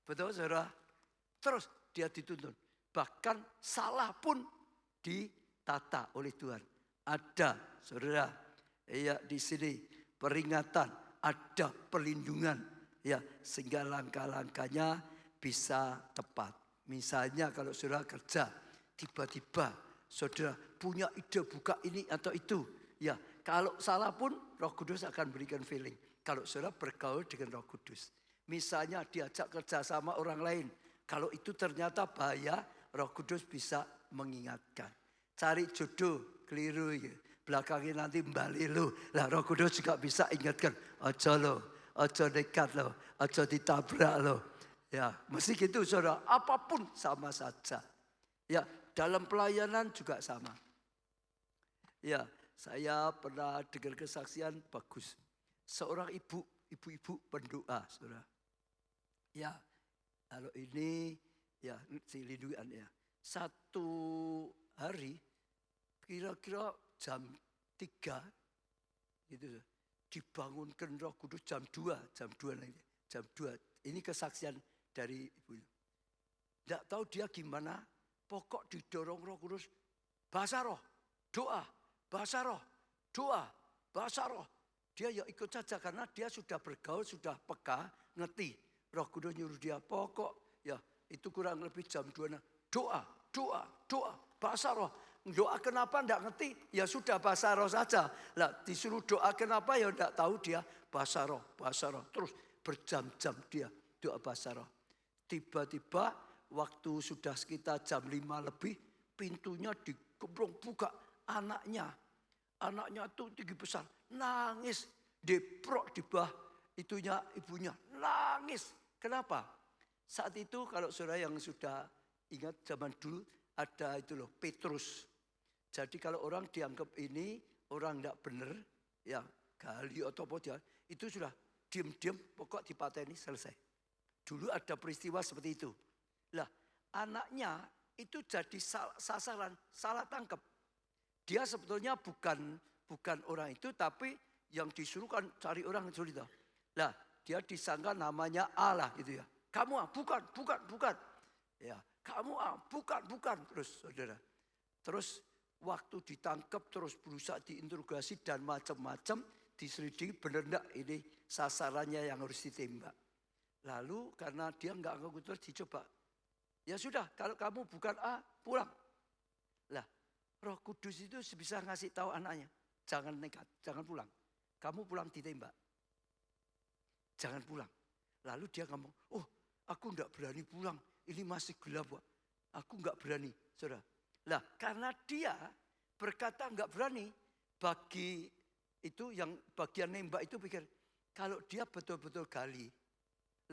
S1: Betul saudara? Terus dia dituntun. Bahkan salah pun ditata oleh Tuhan. Ada, saudara, ya di sini peringatan, ada perlindungan, ya sehingga langkah-langkahnya bisa tepat. Misalnya kalau saudara kerja, tiba-tiba saudara punya ide buka ini atau itu, ya kalau salah pun Roh Kudus akan berikan feeling. Kalau saudara bergaul dengan Roh Kudus. Misalnya diajak kerja sama orang lain. Kalau itu ternyata bahaya, Roh Kudus bisa mengingatkan. Cari jodoh, keliru ya. Belakangnya nanti balik lo. Lah Roh Kudus juga bisa ingatkan. Ojo lo, ojo dekat lo, ojo ditabrak lo. Ya, mesti gitu saudara. Apapun sama saja. Ya, dalam pelayanan juga sama. Ya, saya pernah dengar kesaksian bagus. Seorang ibu-ibu pendoa, saudara. Ya, kalau ini ya si linduan ya. Satu hari kira-kira jam 3 gitu. Dibangunkan Roh Kudus jam 2 lagi. Jam 2. Ini kesaksian dari ibunya. Tidak tahu dia gimana, pokok didorong Roh Kudus. Bahasa roh, doa, bahasa roh, doa, bahasa roh. Dia ya ikut saja karena dia sudah bergaul, sudah peka, ngerti. Roh Kudus nyuruh dia pokok, ya itu kurang lebih jam 2. Doa, doa, doa, bahasa roh. Doa kenapa enggak ngerti? Ya sudah bahasa roh saja. Lah disuruh doa kenapa ya enggak tahu dia bahasa roh, bahasa roh. Terus berjam-jam dia doa bahasa roh. Tiba-tiba waktu sudah sekitar jam 5 lebih, pintunya digemblong buka anaknya. Anaknya itu tinggi besar, nangis, deprok di bawah itunya ibunya, nangis. Kenapa? Saat itu kalau saudara yang sudah ingat zaman dulu ada itu loh, Petrus. Jadi kalau orang dianggap ini orang tidak benar, ya gali atau apa dia, itu sudah diam-diam pokok dipateni selesai. Dulu ada peristiwa seperti itu. Lah anaknya itu jadi sasaran, salah tangkap. Dia sebetulnya bukan orang itu, tapi yang disuruh kan cari orang itu. Lah, dia disangka namanya Allah gitu ya. Kamu bukan. Ya, kamu bukan. Terus saudara. Terus waktu ditangkap terus berusaha diinterogasi dan macam-macam diselidiki benar enggak ini sasarannya yang harus ditembak. Lalu karena dia enggak ngaku terus dicoba. Ya sudah, kalau kamu bukan A, pulang. Lah, Roh Kudus itu bisa ngasih tahu anaknya, jangan nekat, jangan pulang. Kamu pulang ditembak. Jangan pulang. Lalu dia ngomong, oh aku enggak berani pulang, ini masih gelap Pak. Aku enggak berani, saudara. Lah karena dia berkata enggak berani, bagi itu yang bagian nembak itu pikir, kalau dia betul-betul gali,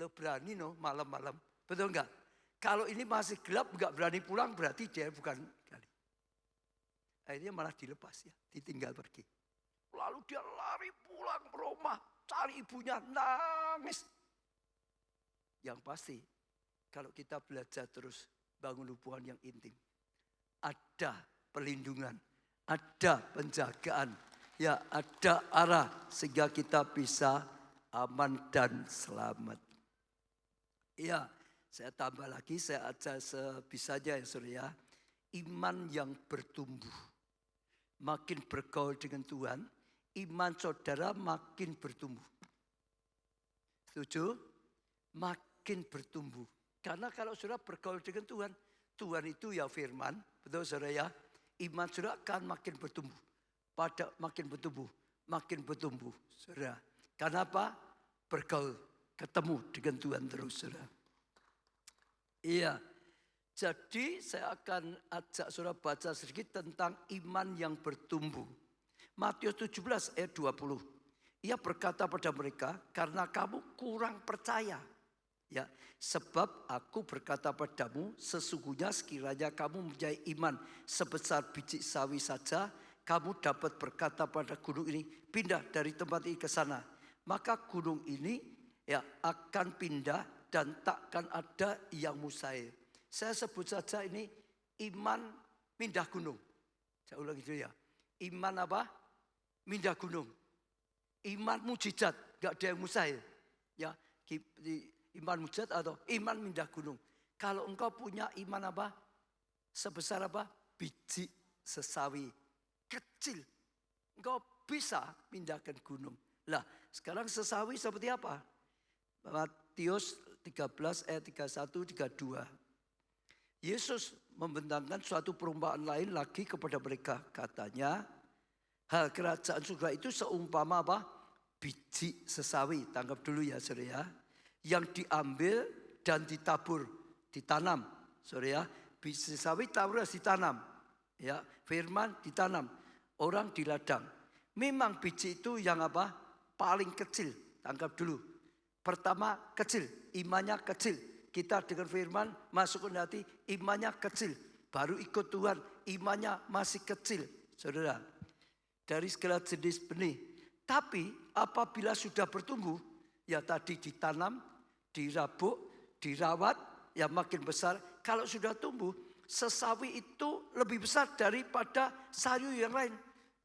S1: lo berani no malam-malam, betul enggak? Kalau ini masih gelap enggak berani pulang berarti dia bukan gali. Akhirnya malah dilepas ya, ditinggal pergi. Lalu dia lari pulang ke rumah, cari ibunya, nangis. Yang pasti, kalau kita belajar terus bangun hubungan yang intim, ada perlindungan, ada penjagaan, ya ada arah sehingga kita bisa aman dan selamat. Ya, saya tambah lagi, saya ajar sebisanya ya saudara ya. Iman yang bertumbuh. Makin bergaul dengan Tuhan, iman saudara makin bertumbuh. Setuju? Makin bertumbuh. Karena kalau saudara bergaul dengan Tuhan, Tuhan itu ya firman, betul saudara ya? Iman saudara akan makin bertumbuh. Makin bertumbuh, saudara. Karena apa? Bergaul, ketemu dengan Tuhan terus, saudara. Iya. Jadi saya akan ajak saudara baca sedikit tentang iman yang bertumbuh. Matius 17 ayat 20. Ia berkata pada mereka, karena kamu kurang percaya. Ya, sebab aku berkata padamu, sesungguhnya sekiranya kamu mempunyai iman sebesar biji sawi saja, kamu dapat berkata pada gunung ini, pindah dari tempat ini ke sana. Maka gunung ini ya akan pindah dan takkan ada yang mustahil. Saya sebut saja ini iman pindah gunung. Saya ulang itu ya. Iman apa? Pindah gunung. Iman mujizat, gak ada yang mustahil. Ya, iman mujizat atau iman pindah gunung. Kalau engkau punya iman apa? Sebesar apa? Biji sesawi. Kecil. Engkau bisa pindahkan gunung. Lah, sekarang sesawi seperti apa? Matius 13 ayat 31, 32. Yesus membentangkan suatu perumpamaan lain lagi kepada mereka. Katanya, hal kerajaan surga itu seumpama apa? Biji sesawi. Tangkap dulu ya saudara ya. Yang diambil dan ditabur, ditanam. Saudara ya, biji sesawi harus ditanam. Ya, firman ditanam. Orang di ladang. Memang biji itu yang apa? Paling kecil. Tangkap dulu. Pertama kecil, imannya kecil. Kita dengan firman masuk ke hati, imannya kecil. Baru ikut Tuhan, imannya masih kecil. Saudara, dari segala jenis benih. Tapi apabila sudah bertumbuh, ya tadi ditanam, dirabuk, dirawat, ya makin besar. Kalau sudah tumbuh, sesawi itu lebih besar daripada sayur yang lain.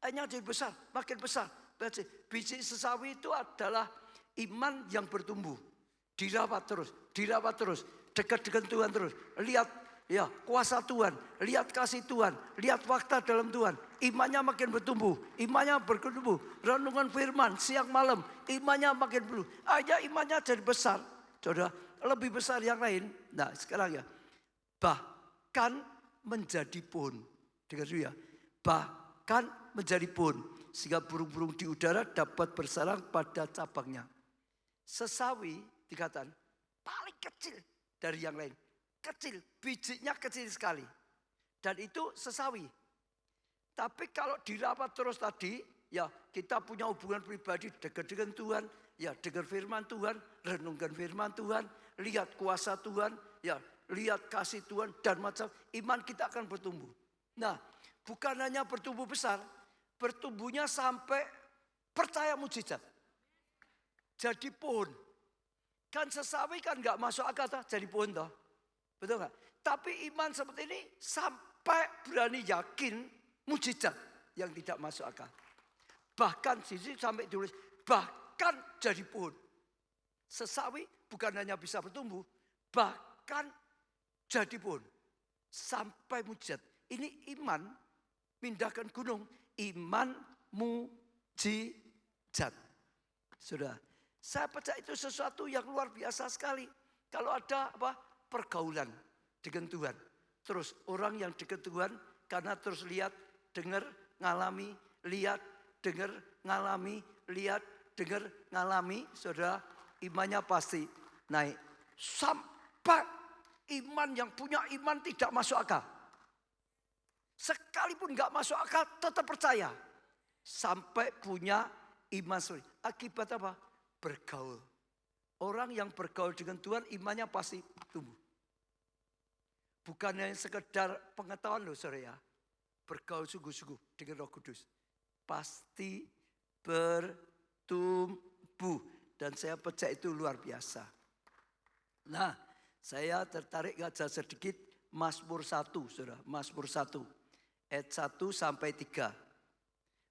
S1: Hanya jadi besar, makin besar. Biji sesawi itu adalah iman yang bertumbuh. Dirawat terus, dekat dengan Tuhan terus. Lihat ya kuasa Tuhan, lihat kasih Tuhan, lihat fakta dalam Tuhan. Imannya makin bertumbuh, imannya bertumbuh. Renungan firman siang malam, imannya makin bertumbuh. Aja imannya jadi besar. Saudara, lebih besar yang lain. Nah sekarang ya, bahkan menjadi pohon. Dengar dulu ya, bahkan menjadi pohon. Sehingga burung-burung di udara dapat bersarang pada cabangnya. Sesawi dikatakan paling kecil dari yang lain. Kecil, bijinya kecil sekali. Dan itu sesawi. Tapi kalau dirawat terus tadi, ya kita punya hubungan pribadi dekat dengan Tuhan. Ya dengar firman Tuhan, renungkan firman Tuhan, lihat kuasa Tuhan, ya lihat kasih Tuhan dan macam iman kita akan bertumbuh. Nah, bukan hanya bertumbuh besar, bertumbuhnya sampai percaya mujizat. Jadi pohon. Kan sesawi kan nggak masuk akal jadi pohon toh. Betul nggak? Tapi iman seperti ini sampai berani yakin mujizat yang tidak masuk akal. Bahkan sisi sampai tulis bahkan jadi pohon. Sesawi bukan hanya bisa bertumbuh, bahkan jadi pohon. Sampai mujizat. Ini iman pindahkan gunung, iman mujizat. Sudah, saya percaya itu sesuatu yang luar biasa sekali. Kalau ada apa pergaulan dengan Tuhan. Terus orang yang dekat Tuhan karena terus lihat, dengar, ngalami, lihat, dengar, ngalami, lihat, dengar, ngalami. Saudara, imannya pasti naik. Sampai iman yang punya iman tidak masuk akal. Sekalipun gak masuk akal tetap percaya. Sampai punya iman sendiri. Akibat apa? Bergaul. Orang yang bergaul dengan Tuhan imannya pasti tumbuh. Bukan hanya sekedar pengetahuan loh saudara ya. Bergaul sungguh-sungguh dengan Roh Kudus. Pasti bertumbuh. Dan saya percaya itu luar biasa. Nah, saya tertarik ngajar sedikit Mazmur 1, saudara. Mazmur 1, ayat 1 sampai 3.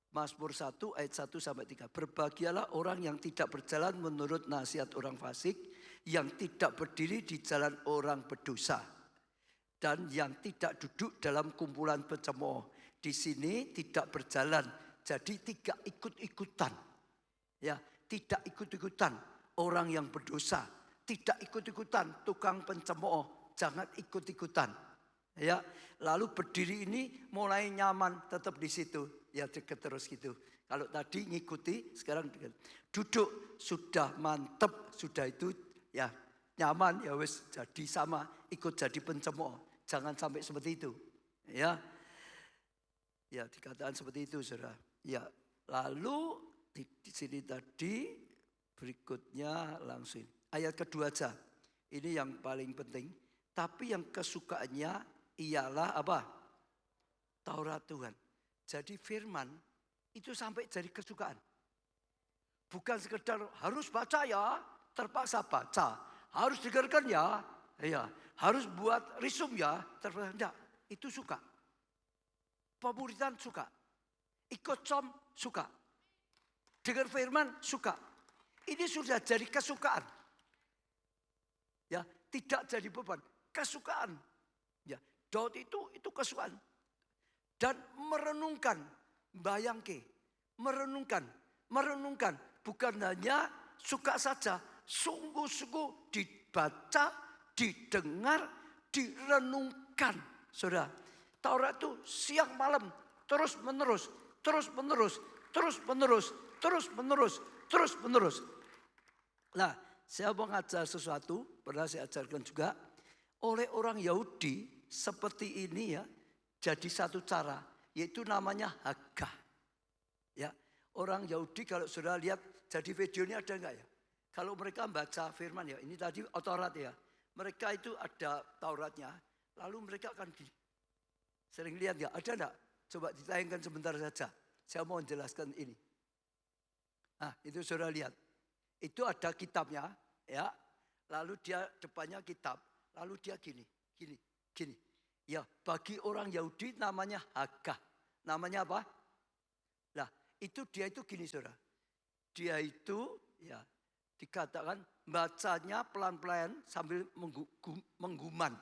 S1: Mazmur 1 ayat 1 sampai 3. Berbahagialah orang yang tidak berjalan menurut nasihat orang fasik, yang tidak berdiri di jalan orang berdosa, dan yang tidak duduk dalam kumpulan pencemooh. Di sini tidak berjalan, jadi tidak ikut-ikutan. Ya, tidak ikut-ikutan orang yang berdosa, tidak ikut-ikutan tukang pencemooh, jangan ikut-ikutan. Ya, lalu berdiri ini mulai nyaman tetap di situ. Ya deket terus gitu. Kalau tadi ngikuti, sekarang deket. Duduk sudah mantep, sudah itu ya nyaman ya wes jadi sama ikut jadi pencemooh. Jangan sampai seperti itu. Ya. Ya dikatakan seperti itu saudara. Ya, lalu di sini tadi berikutnya langsung ayat kedua aja. Ini yang paling penting. Tapi yang kesukaannya ialah apa? Taurat Tuhan. Jadi firman itu sampai jadi kesukaan. Bukan sekedar harus baca ya, terpaksa baca. Harus dengarkan ya, ya. Harus buat risum ya, terpaksa. Enggak, itu suka. Pemuridan suka. Ikut com suka. Dengar firman suka. Ini sudah jadi kesukaan. Ya, tidak jadi beban. kesukaan. Ya, Daud itu kesukaan. Dan merenungkan, bayangke, merenungkan. Bukan hanya suka saja, sungguh-sungguh dibaca, didengar, direnungkan. Saudara, Taurat itu siang malam, terus menerus. Nah, saya mau ngajar sesuatu, pernah saya ajarkan juga. Oleh orang Yahudi seperti ini ya, jadi satu cara, yaitu namanya Haggah. Ya, orang Yahudi kalau sudah lihat, jadi videonya ada enggak ya? Kalau mereka baca firman ya, ini tadi Taurat ya. Mereka itu ada Tauratnya, lalu mereka akan gini. Sering lihat ya, ada enggak? Coba ditayangkan sebentar saja. Saya mau menjelaskan ini. Nah, itu sudah lihat. Itu ada kitabnya, ya. Lalu dia depannya kitab, lalu dia gini. Ya, bagi orang Yahudi namanya Haggah. Namanya apa? Nah, dia itu gini, saudara. Dia itu ya dikatakan bacanya pelan-pelan sambil mengguman.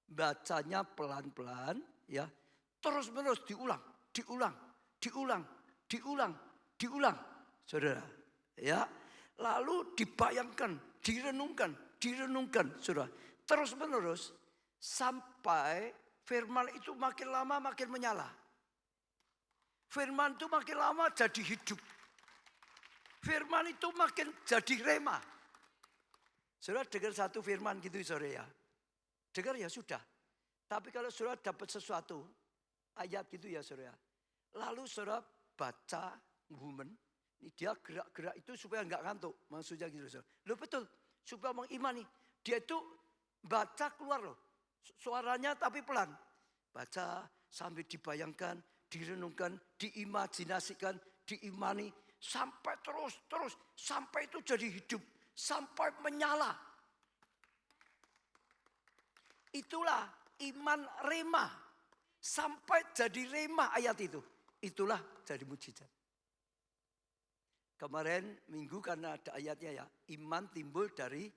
S1: Bacanya pelan-pelan ya. Terus-menerus diulang. Saudara, ya. Lalu dibayangkan, direnungkan, saudara. Terus-menerus sampai firman itu makin lama makin menyala. Firman itu makin lama jadi hidup. Firman itu makin jadi rema. Saudara dengar satu firman gitu saudara ya. Dengar ya sudah. Tapi kalau saudara dapat sesuatu, ayat gitu ya saudara. Lalu saudara baca, ngumen. Dia gerak-gerak itu supaya enggak ngantuk. Maksudnya gitu saudara. Loh betul, supaya mengimani. Dia itu baca keluar loh. Suaranya tapi pelan. Baca sambil dibayangkan, direnungkan, diimajinasikan, diimani. Sampai terus. Sampai itu jadi hidup. Sampai menyala. Itulah iman rema. Sampai jadi rema ayat itu. Itulah jadi mujizat. Kemarin minggu karena ada ayatnya ya. Iman timbul dari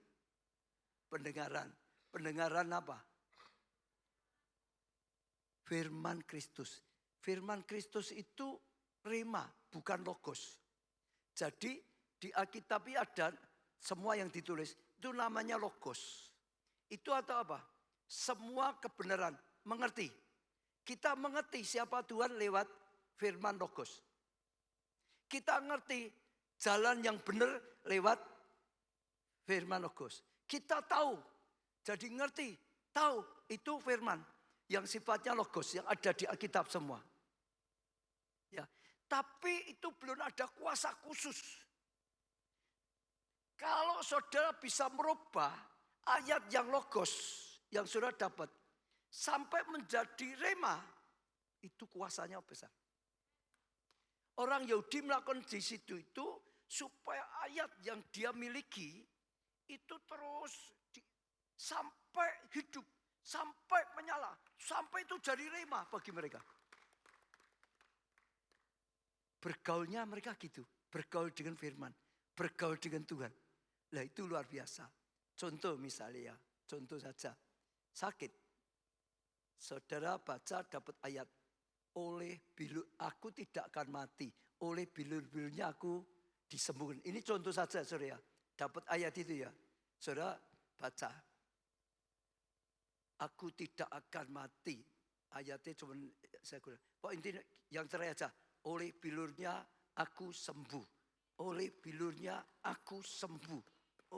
S1: pendengaran. Pendengaran apa? Firman Kristus. Firman Kristus itu rema, bukan logos. Jadi di Alkitab ada semua yang ditulis. Itu namanya logos. Itu atau apa? Semua kebenaran. Mengerti. Kita mengerti siapa Tuhan lewat firman logos. Kita ngerti jalan yang benar lewat firman logos. Kita tahu. Jadi ngerti. Tahu itu firman. Yang sifatnya logos. Yang ada di Alkitab semua. Ya. Tapi itu belum ada kuasa khusus. Kalau saudara bisa merubah ayat yang logos. Yang saudara dapat. Sampai menjadi rema. Itu kuasanya besar. Orang Yahudi melakukan di situ itu. Supaya ayat yang dia miliki. Itu terus sampai hidup. Sampai menyala. Sampai itu jadi rema bagi mereka. Bergaulnya mereka gitu. Bergaul dengan firman. Bergaul dengan Tuhan. Nah itu luar biasa. Contoh misalnya ya. Contoh saja. Sakit. Saudara baca dapat ayat. Oleh bilur aku tidak akan mati. Oleh bilur-bilurnya aku disembuhkan. Ini contoh saja saudara ya. Dapat ayat itu ya. Saudara baca. Aku tidak akan mati. Ayatnya cuma saya kurang. Pokok intinya yang terakhir aja. Oleh bilurnya aku sembuh. Oleh bilurnya aku sembuh.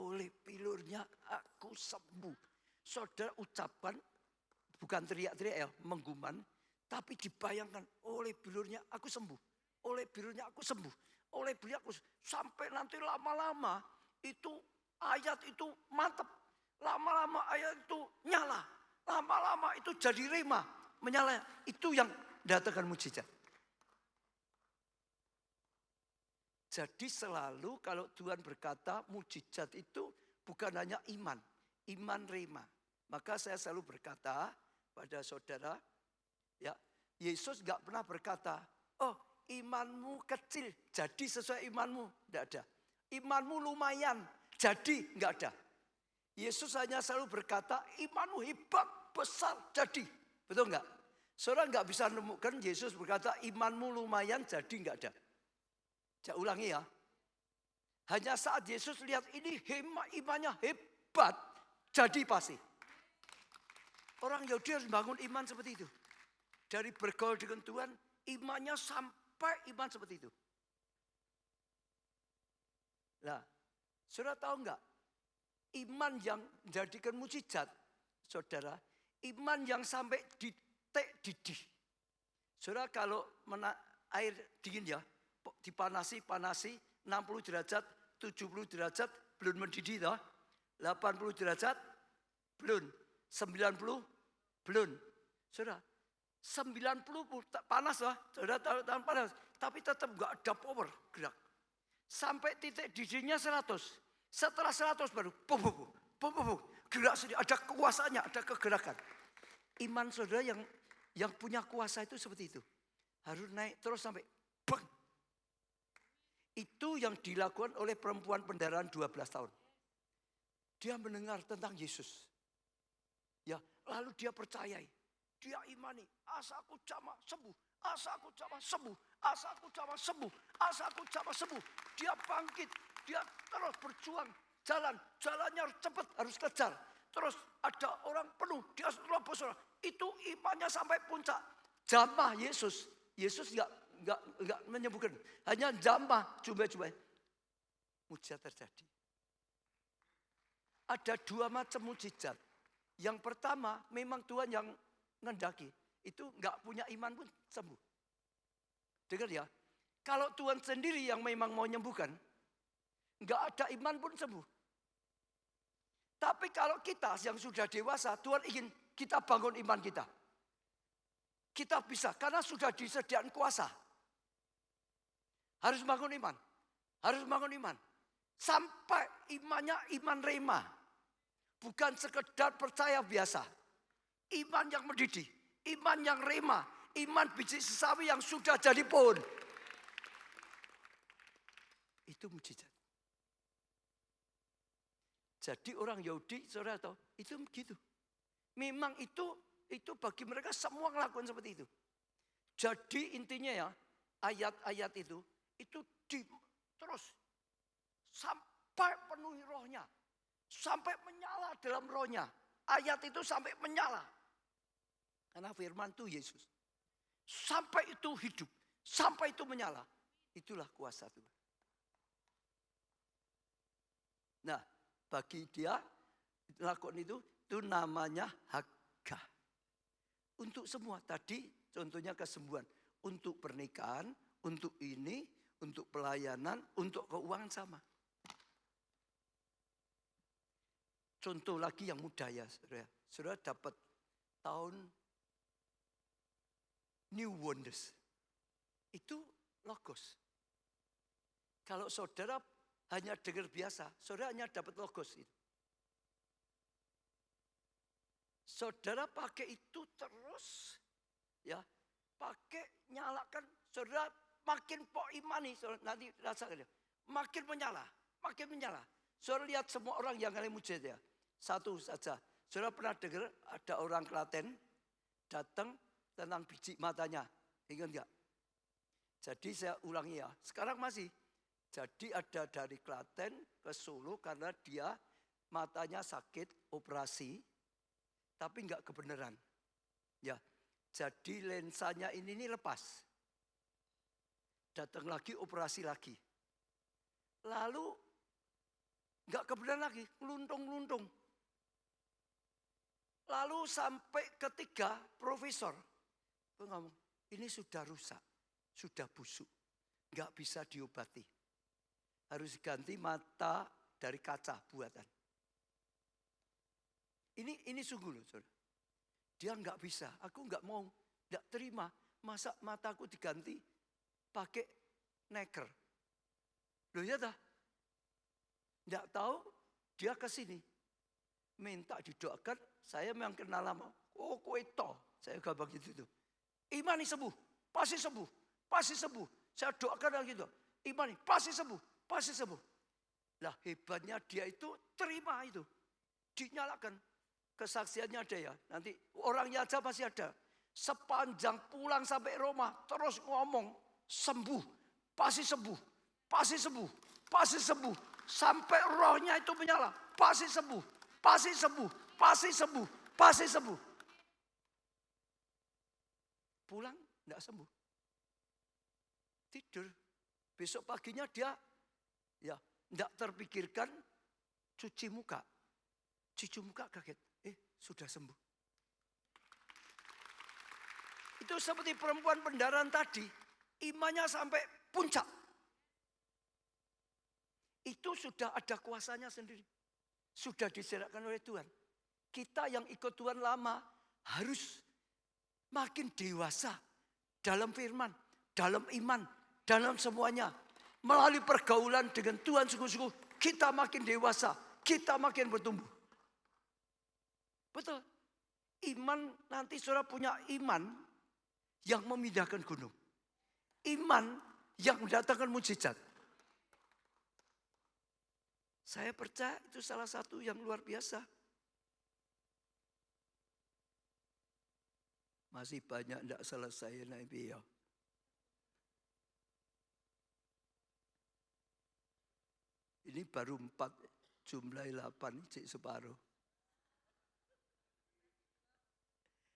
S1: Oleh bilurnya aku sembuh. Saudara ucapkan. Bukan teriak-teriak ya. Mengguman. Tapi dibayangkan. Oleh bilurnya aku sembuh. Oleh bilurnya aku sembuh. Oleh bilurnya aku sembuh. Sampai nanti lama-lama. Itu ayat itu mantap. Lama-lama ayat itu nyala. Lama-lama itu jadi rema. Menyala. Itu yang datangkan mujizat. Jadi selalu kalau Tuhan berkata mujizat itu bukan hanya iman. Iman rema. Maka saya selalu berkata pada saudara. Ya, Yesus gak pernah berkata. Oh imanmu kecil. Jadi sesuai imanmu. Tidak ada. Imanmu lumayan. Jadi gak ada. Yesus hanya selalu berkata, imanmu hebat, besar, jadi. Betul enggak? Saudara enggak bisa menemukan Yesus berkata, imanmu lumayan, jadi enggak ada. Saya ulangi ya. Hanya saat Yesus lihat ini imannya hebat, jadi pasti. Orang Yahudi harus bangun iman seperti itu. Dari bergaul dengan Tuhan, imannya sampai iman seperti itu. Nah, saudara tahu enggak? Iman yang menjadikan mukjizat, saudara, iman yang sampai titik didih. Saudara kalau air dingin ya, dipanasi 60 derajat, 70 derajat, belum mendidih toh. 80 derajat, belum. 90, belum. Saudara, 90 panas lah, saudara tahu panas. Tapi tetap enggak ada power gerak. Sampai titik didihnya 100. Setelah 100 baru gerak sendiri. Ada kekuasaannya, ada kegerakan. Iman saudara yang punya kuasa itu seperti itu. Harus naik terus sampai bang. Itu yang dilakukan oleh perempuan pendarahan 12 tahun. Dia mendengar tentang Yesus. Ya, lalu dia percayai. Dia imani, asaku jamah sembuh, asaku jamah sembuh, asaku jamah sembuh, asaku jamah sembuh. Dia bangkit, dia terus berjuang, jalannya harus cepat, harus kejar. Terus ada orang penuh, dia terobos. Itu imannya sampai puncak. Jamah Yesus enggak menyembuhkan, hanya jamah coba. Mujizat terjadi. Ada 2 macam mujizat. Yang pertama, memang Tuhan yang ngendaki. Itu enggak punya iman pun sembuh. Dengar ya. Kalau Tuhan sendiri yang memang mau menyembuhkan, enggak ada iman pun sembuh. Tapi kalau kita yang sudah dewasa, Tuhan ingin kita bangun iman kita. Kita bisa, karena sudah disediakan kuasa. Harus bangun iman. Harus bangun iman. Sampai imannya iman rema. Bukan sekedar percaya biasa. Iman yang mendidih. Iman yang rema. Iman biji sesawi yang sudah jadi pohon. Itu mujizat. Jadi orang Yahudi, saudara tahu, itu begitu. Memang itu bagi mereka semua melakukan seperti itu. Jadi intinya ya, ayat-ayat itu terus sampai penuhi rohnya. Sampai menyala dalam rohnya. Ayat itu sampai menyala. Karena firman itu Yesus. Sampai itu hidup. Sampai itu menyala. Itulah kuasa Tuhan. Nah, bagi dia lakukan itu namanya Haggah. Untuk semua. Tadi contohnya kesembuhan. Untuk pernikahan, untuk ini, untuk pelayanan, untuk keuangan sama. Contoh lagi yang mudah ya, saudara. Saudara dapat tahun New Wonders. Itu logos. Kalau saudara hanya dengar biasa, saudara hanya dapat logos itu. Saudara pakai itu terus, ya, pakai nyalakan, saudara makin imani, saudara nanti rasakan ya, makin menyala. Saudara lihat semua orang yang kalian mujizat ya. Satu saja. Saudara pernah dengar ada orang Klaten datang tentang biji matanya. Ingat enggak? Jadi saya ulangi ya. Sekarang masih. Jadi ada dari Klaten ke Solo karena dia matanya sakit, operasi. Tapi enggak kebenaran. Ya. Jadi lensanya ini lepas. Datang lagi, operasi lagi. Lalu enggak kebenaran lagi, ngeluntung-ngeluntung. Lalu sampai ketiga profesor ngomong, ini sudah rusak, sudah busuk, enggak bisa diobati. Harus ganti mata dari kaca buatan. Ini sungguh loh, saudara. Dia enggak bisa, aku enggak mau, enggak terima. Masa mataku diganti pakai neker. Loh ya dah. Enggak tahu dia ke sini. Minta didoakan, saya memang kenal lama. Oh kowe toh, saya gampang gitu tuh. Imani sembuh, pasti sembuh, pasti sembuh. Saya doakan lagi gitu. Imani, pasti sembuh, pasti sembuh. Lah hebatnya dia itu terima itu. dinyalakan. Kesaksiannya ada ya, nanti orangnya aja masih ada. Sepanjang pulang sampai Roma, terus ngomong, sembuh, pasti sembuh, pasti sembuh, pasti sembuh. Sampai rohnya itu menyala, pasti sembuh, pasti sembuh, pasti sembuh, pasti sembuh. Pulang, enggak sembuh. Tidur. Besok paginya dia ya enggak terpikirkan cuci muka. Cuci muka kaget, sudah sembuh. Itu seperti perempuan pendaran tadi, imannya sampai puncak. Itu sudah ada kuasanya sendiri. Sudah diserahkan oleh Tuhan. Kita yang ikut Tuhan lama harus makin dewasa dalam firman, dalam iman, dalam semuanya. Melalui pergaulan dengan Tuhan sungguh-sungguh, kita makin dewasa, kita makin bertumbuh. Betul. Iman, nanti saudara punya iman yang memindahkan gunung. Iman yang mendatangkan mujizat. Saya percaya itu salah satu yang luar biasa. Masih banyak tidak selesai Nabi ya. Ini baru 4, jumlah 8, cik separuh.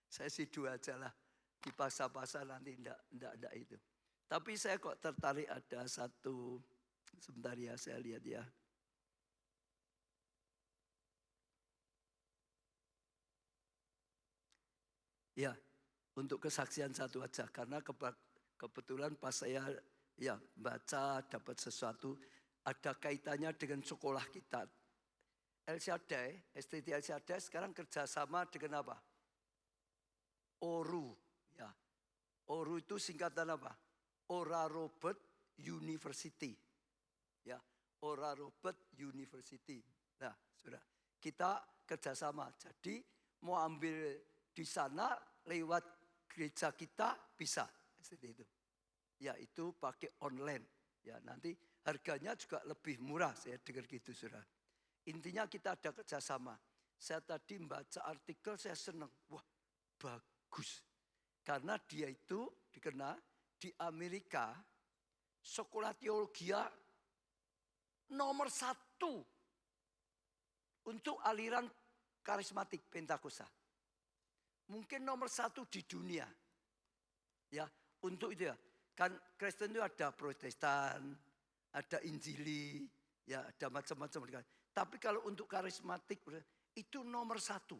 S1: Saya sih 2 aja lah. Di pasar-pasar nanti enggak itu. Tapi saya kok tertarik ada satu, sebentar ya saya lihat ya. Ya, untuk kesaksian satu aja. Karena kebetulan pas saya ya baca dapat sesuatu, ada kaitannya dengan sekolah kita. El Shaddai, STT El Shaddai sekarang kerjasama dengan apa? ORU. Ya. ORU itu singkatan apa? Ora Robert University. Ya, Ora Robert University. Nah, sudah. Kita kerjasama. Jadi mau ambil di sana lewat gereja kita bisa. Seperti itu. Ya, itu pakai online. Ya, nanti harganya juga lebih murah. Saya dengar gitu, saudara. Intinya kita ada kerjasama. Saya tadi membaca artikel, saya senang. Wah, bagus. Karena dia itu dikenal di Amerika, sekolah teologi nomor 1 untuk aliran karismatik Pentakosta. Mungkin nomor 1 di dunia. Ya, untuk itu ya. Kan Kristen itu ada Protestan, ada Injili, ya ada macam-macam. Tapi kalau untuk karismatik itu nomor 1.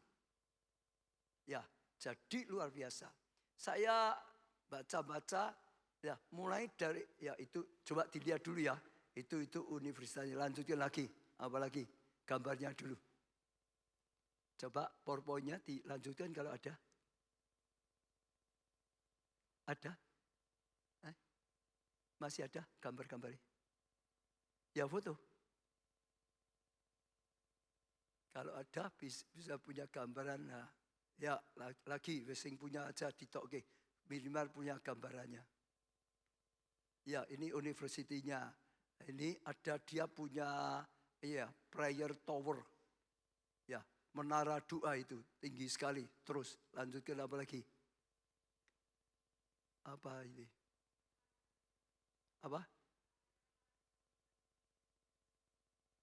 S1: Ya, jadi luar biasa. Saya baca-baca ya mulai dari ya itu coba dilihat dulu ya. Itu universitasnya, lanjutkan lagi. Apalagi gambarnya dulu. Coba PowerPoint-nya dilanjutkan kalau ada. Ada? Masih ada gambar-gambarnya? Ya foto. Kalau ada bisa punya gambaran. Nah, ya lagi wesing punya aja ditoke. Minimal punya gambarannya. Ya ini universitinya. Ini ada dia punya prayer tower. Ya menara doa itu tinggi sekali. Terus lanjutkan apa lagi? Apa ini? Apa?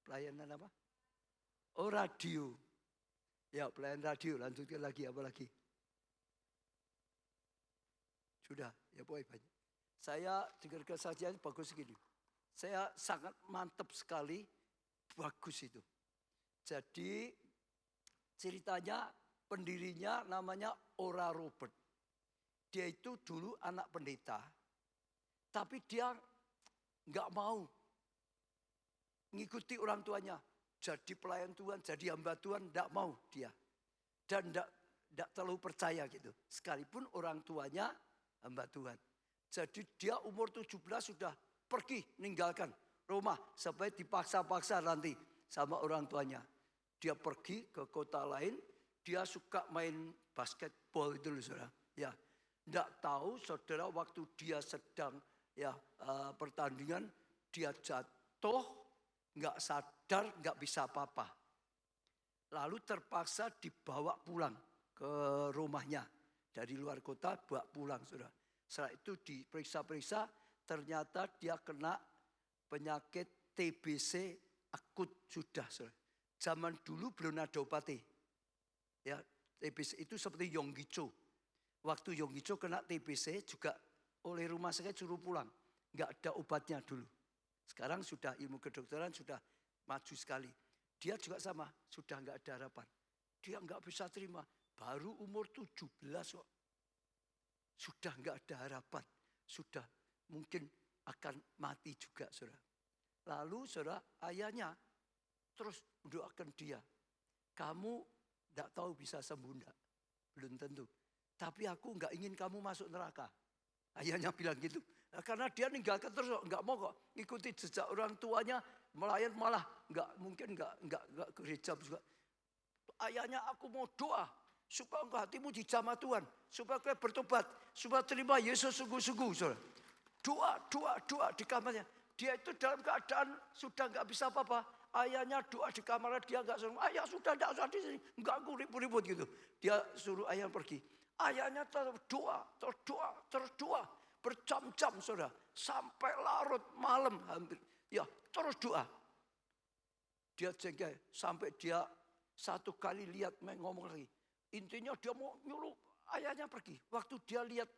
S1: Pelayanan apa? Oh radio. Ya pelayanan radio, lanjutkan lagi apa lagi? Sudah, ya boleh banyak. Saya dengar kesaksian bagus gini. Saya sangat mantap sekali, bagus itu. Jadi ceritanya pendirinya namanya Ora Robert. Dia itu dulu anak pendeta, tapi dia nggak mau ngikuti orang tuanya. Jadi pelayan Tuhan, jadi hamba Tuhan, tidak mau dia. Dan tidak terlalu percaya gitu. Sekalipun orang tuanya hamba Tuhan. Jadi dia umur 17 sudah pergi meninggalkan rumah. Sampai dipaksa-paksa nanti sama orang tuanya. Dia pergi ke kota lain, dia suka main basketball itu loh saudara. Ya, tidak tahu saudara waktu dia sedang pertandingan, dia jatuh. Nggak sadar, nggak bisa apa-apa. Lalu terpaksa dibawa pulang ke rumahnya. Dari luar kota bawa pulang, saudara. Setelah itu diperiksa-periksa, ternyata dia kena penyakit TBC akut sudah, saudara. Zaman dulu belum ada obatnya. Ya, TBC itu seperti Yonggicho. Waktu Yonggicho kena TBC juga oleh rumah sakit suruh pulang. Enggak ada obatnya dulu. Sekarang sudah ilmu kedokteran sudah maju sekali. Dia juga sama, sudah enggak ada harapan. Dia enggak bisa terima. Baru umur 17 kok. Sudah enggak ada harapan. Sudah mungkin akan mati juga, saudara. Lalu saudara, ayahnya terus mendoakan dia. Kamu enggak tahu bisa sembuh enggak? Belum tentu. Tapi aku enggak ingin kamu masuk neraka. Ayahnya bilang gitu. Nah, karena dia ninggalkan terus, enggak mau kok ikuti jejak orang tuanya, melayan malah enggak mungkin enggak ke gereja juga. Ayahnya, aku mau doa supaya engkau hatimu dijamah Tuhan, supaya kau bertobat, supaya terima Yesus sungguh-sungguh. Doa di kamarnya. Dia itu dalam keadaan sudah enggak bisa apa-apa. Ayahnya doa di kamarnya, dia enggak suruh, ayah sudah enggak usah di sini, enggak aku ribut-ribut gitu. Dia suruh ayah pergi. Ayahnya terus doa, berjam-jam, saudara, sampai larut malam hampir. Ya, terus doa. Dia jengkel sampai dia satu kali lihat ngomong lagi. Intinya dia mau nyuruh ayahnya pergi. Waktu dia lihat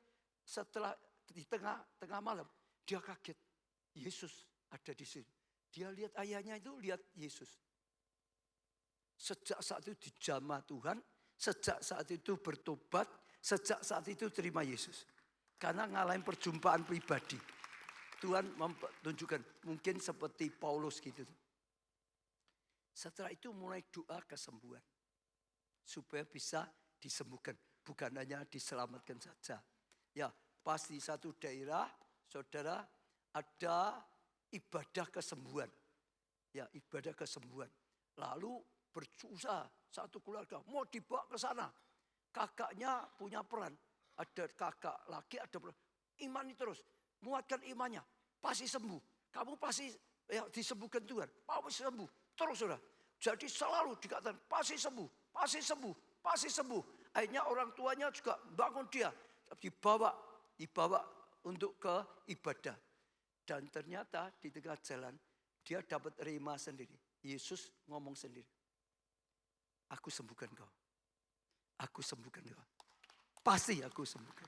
S1: setelah di tengah malam, dia kaget. Yesus ada di sini. Dia lihat ayahnya itu, lihat Yesus. Sejak saat itu dijamah Tuhan, sejak saat itu bertobat, sejak saat itu terima Yesus. Karena ngalahin perjumpaan pribadi. Tuhan menunjukkan mungkin seperti Paulus gitu. Setelah itu mulai doa kesembuhan. Supaya bisa disembuhkan. Bukan hanya diselamatkan saja. Ya, pas di satu daerah, saudara, ada ibadah kesembuhan. Ya, ibadah kesembuhan. Lalu berusaha satu keluarga mau dibawa ke sana. Kakaknya punya peran. Ada kakak laki, ada peran. Imani terus. Muatkan imannya. Pasti sembuh. Kamu pasti ya, disembuhkan Tuhan. Pasti sembuh. Terus saudara. Jadi selalu dikatakan pasti sembuh. Pasti sembuh. Pasti sembuh. Akhirnya orang tuanya juga bangun dia. Dibawa untuk ke ibadah. Dan ternyata di tengah jalan dia dapat rema sendiri. Yesus ngomong sendiri. Aku sembuhkan kau. Aku sembuhkan kau. Pasti aku sembuhkan.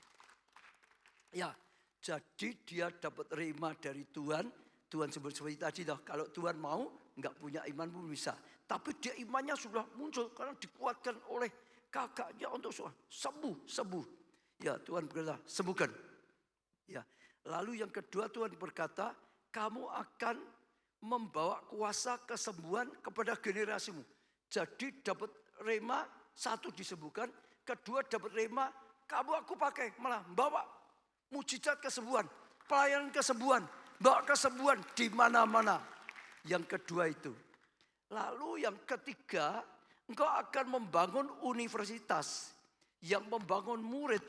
S1: Ya, jadi dia dapat rema dari Tuhan. Tuhan sebut seperti tadi dah. Kalau Tuhan mau, enggak punya iman pun bisa. Tapi dia imannya sudah muncul karena dikuatkan oleh kakaknya untuk sembuh. Ya, Tuhan berkata, sembuhkan. Ya. Lalu yang kedua Tuhan berkata, kamu akan membawa kuasa kesembuhan kepada generasimu. Jadi dapat rema, satu disembuhkan, kedua dapat rema, kamu aku pakai malah bawa mujizat kesembuhan, pelayanan kesembuhan, bawa kesembuhan di mana-mana. Yang kedua itu. Lalu yang ketiga, engkau akan membangun universitas yang membangun murid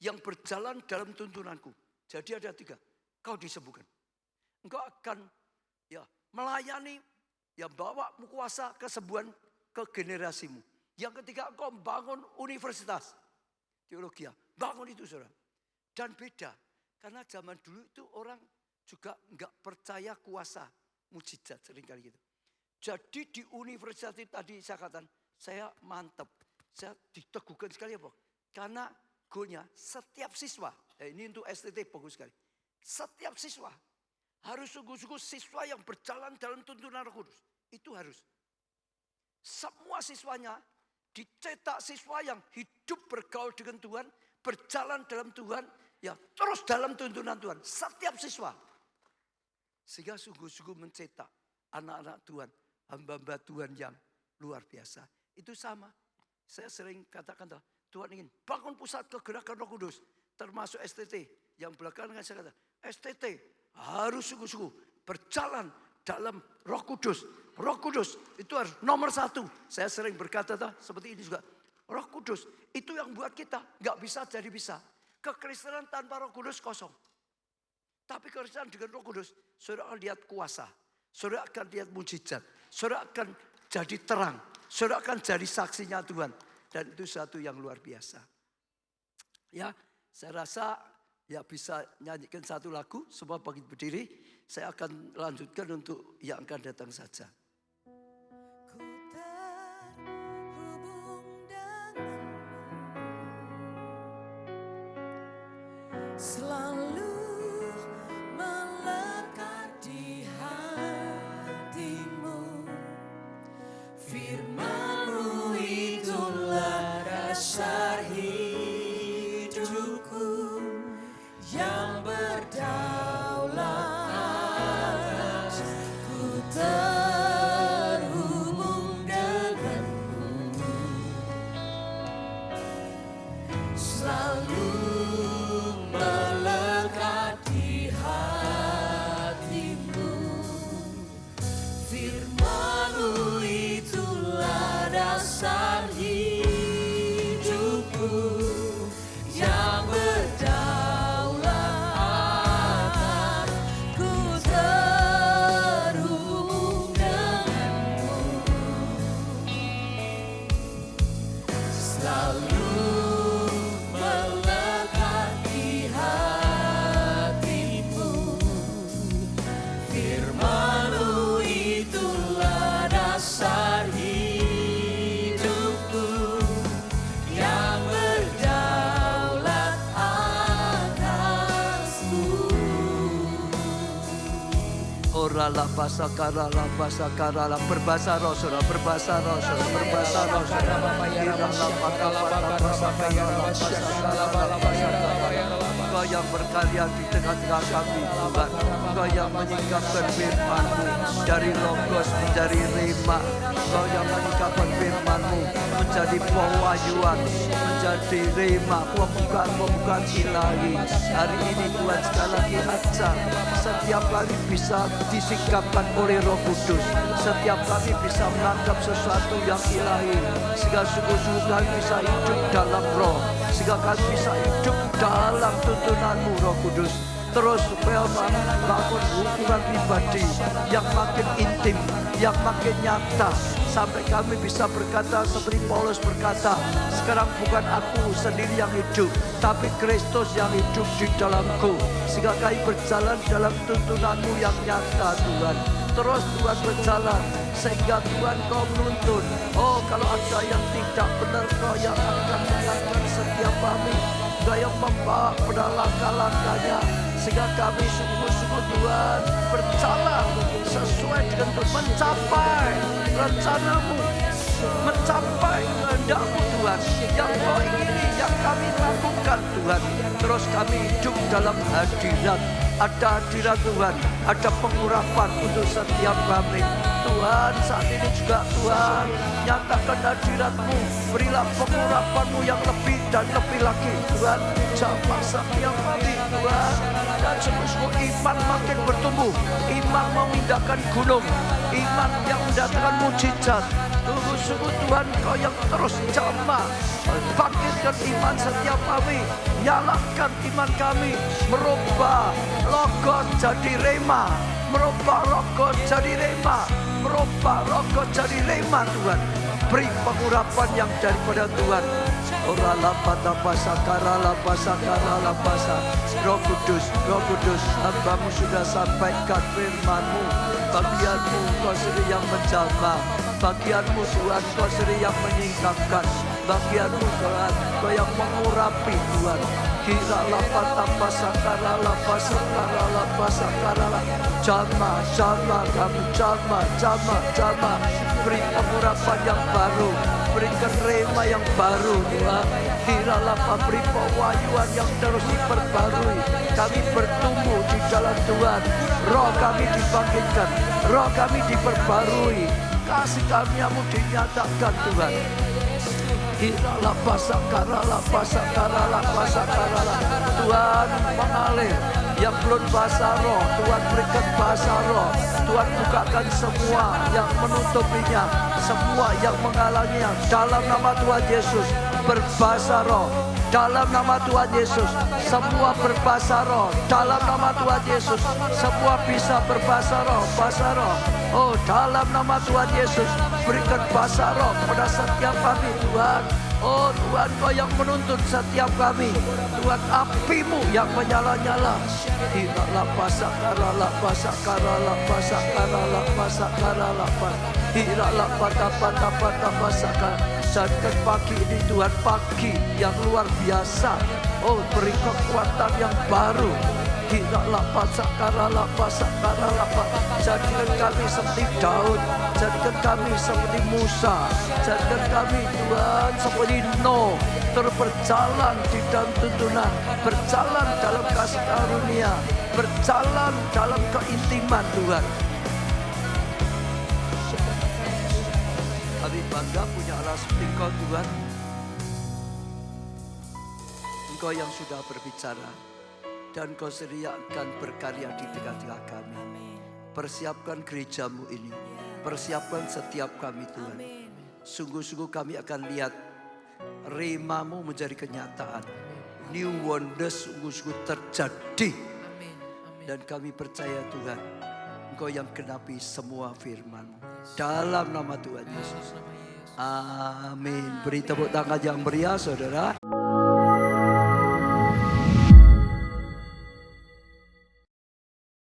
S1: yang berjalan dalam tuntunanku. Jadi ada tiga, kau disembuhkan. Engkau akan ya melayani, ya bawa kuasa kesembuhan ke generasimu. Yang ketiga, engkau membangun universitas teologi, bangun itu saudara. Dan beda, karena zaman dulu itu orang juga enggak percaya kuasa mujizat seringkali gitu. Jadi di universitas itu tadi saya katakan, saya mantap, saya diteguhkan sekali apa? Karena goalnya setiap siswa, ini untuk STT bagus sekali. Setiap siswa harus sungguh-sungguh siswa yang berjalan dalam tuntunan Roh Kudus. Itu harus. Semua siswanya dicetak siswa yang hidup bergaul dengan Tuhan, berjalan dalam Tuhan, ya terus dalam tuntunan Tuhan. Setiap siswa. Sehingga sungguh-sungguh mencetak anak-anak Tuhan, hamba-hamba Tuhan yang luar biasa. Itu sama. Saya sering katakan, Tuhan ingin bangun pusat kegerakan Roh Kudus. Termasuk STT. Yang belakangan saya kata, STT harus sungguh-sungguh berjalan dalam Roh Kudus. Roh Kudus itu harus nomor satu. Saya sering berkata seperti ini juga. Roh Kudus itu yang buat kita nggak bisa jadi bisa. Kekristenan tanpa Roh Kudus kosong. Tapi kekristenan dengan Roh Kudus, saudara akan lihat kuasa. Saudara akan lihat mujizat. Saudara akan jadi terang. Saudara akan jadi saksinya Tuhan. Dan itu satu yang luar biasa. Ya, saya rasa ya bisa nyanyikan satu lagu. Semua bangkit berdiri. Saya akan lanjutkan untuk yang akan datang saja.
S2: Ku terhubung denganmu, selalu melekat di hatimu. Firman-Mu itulah dasar hidupku yang berdaulat. Ku terhubung denganmu, selalu melekat di hatimu. Firman-Mu itulah dasar hidupku yang berdaulat. Ku terhubung denganmu, selalu melekat di hatimu. Firman-Mu itulah dasar hidupku yang berdaulat atasku.
S1: Ora la basa kara la basa kara la berbahasa roh saudara, berbahasa roh saudara, berbahasa roh saudara. Engkau yang berkarya di tengah-tengah kami Tuhan. Engkau yang menyingkapkan firman-Mu dari logos menjadi rema. Engkau yang menyingkapkan firman-Mu menjadi pewahyuan, menjadi rema, pembukaan ilahi. Hari ini Tuhan sekali lagi ajar setiap kali bisa disingkapkan oleh Roh Kudus. Setiap kami bisa menangkap sesuatu yang ilahi, sehingga sungguh-sungguh kami bisa hidup dalam roh, sehingga kami bisa hidup dalam tuntunan-Mu Roh Kudus. Terus supaya membangun hubungan pribadi yang makin intim, yang makin nyata, sampai kami bisa berkata seperti Paulus berkata, sekarang bukan aku sendiri yang hidup, tapi Kristus yang hidup di dalamku. Sehingga kami berjalan dalam tuntunan-Mu yang nyata Tuhan. Terus Tuhan berjalan sehingga Tuhan Kau menuntun. Oh, kalau ada yang tidak benar, Kau yang akan mengingatkan setiap kami. Kau yang membawa pada langkah-langkahnya, sehingga kami sungguh-sungguh Tuhan berjalan sesuai dengan mencapai rencana-Mu, mencapai kehendak-Mu Tuhan, yang Kau ingini, yang kami lakukan Tuhan. Terus kami hidup dalam hadirat. Ada hadirat Tuhan, ada pengurapan untuk setiap kami. Tuhan, saat ini juga Tuhan, nyatakan hadirat-Mu, berilah pengurapan-Mu yang lebih dan lebih lagi Tuhan. Jamah setiap kami Tuhan, dan sungguh-sungguh iman makin bertumbuh. Iman memindahkan gunung, iman yang mendatangkan mujizat. Sungguh-sungguh Tuhan, Kau yang terus jamah, bangkitkan iman setiap kami, nyalakan iman kami, merubah logos jadi rema, merubah logos jadi rema, merubah logos jadi rema Tuhan. Beri pengurapan yang daripada Tuhan. Ora lapata pasakara lapasa. Roh Kudus, hamba-Mu sudah sampaikan firman-Mu. Bagian-Mu Kau sendiri yang menjamah, bagian-Mu Tuhan Kau sendiri yang menyingkapkan, bagian-Mu Tuhan Kau yang mengurapi Tuhan. Kira lapata pasakara lapasa. Jama kami, jama. Beri pengurapan yang baru, berikan rema yang baru Tuhan. Kira lapa beri pewahyuan yang terus diperbarui. Kami bertumbuh di dalam Tuhan. Roh kami dibangkitkan, roh kami diperbarui. Kasih karunia-Mu dinyatakan Tuhan. Kira lapasa kara. Tuhan mengalir. Yang belum bahasa roh, Tuhan berikan bahasa roh. Tuhan bukakan semua yang menutupinya, semua yang menghalanginya. Dalam nama Tuhan Yesus, berbahasa roh. dalam nama Tuhan Yesus. Semua berbahasa roh dalam nama Tuhan Yesus. Semua bisa berbahasa roh, bahasa roh. Oh, dalam nama Tuhan Yesus, berikan bahasa roh pada setiap kami Tuhan. Oh Tuhan, Kau yang menuntun setiap kami. Tuhan, api-Mu yang menyala-nyala. Hilaklah pasak karala pasak karala pasak karala pasak karala pasak. Hilaklah patah pasak. Jadikan pagi ini Tuhan pagi yang luar biasa. Oh, beri kekuatan yang baru. Hilaklah pasak karala pasak karala pasak. Jadikan kami seperti Daud. Jadikan kami seperti Musa. Jadikan kami Tuhan seperti Nuh. Terus berjalan di dalam tuntunan. Berjalan dalam kasih karunia. Berjalan dalam keintiman Tuhan. Kami bangga punya Allah seperti Engkau Tuhan. Engkau yang sudah berbicara. Dan Kau sendiri akan berkarya di tengah-tengah kami. Persiapkan gereja-Mu ini. Persiapkan setiap kami Tuhan. Sungguh-sungguh kami akan lihat rema-Mu menjadi kenyataan. New wonders sungguh-sungguh terjadi. Dan kami percaya Tuhan, Engkau yang genapi semua firman-Mu. Dalam nama Tuhan Yesus. Amin. Beri tepuk tangan yang meriah saudara.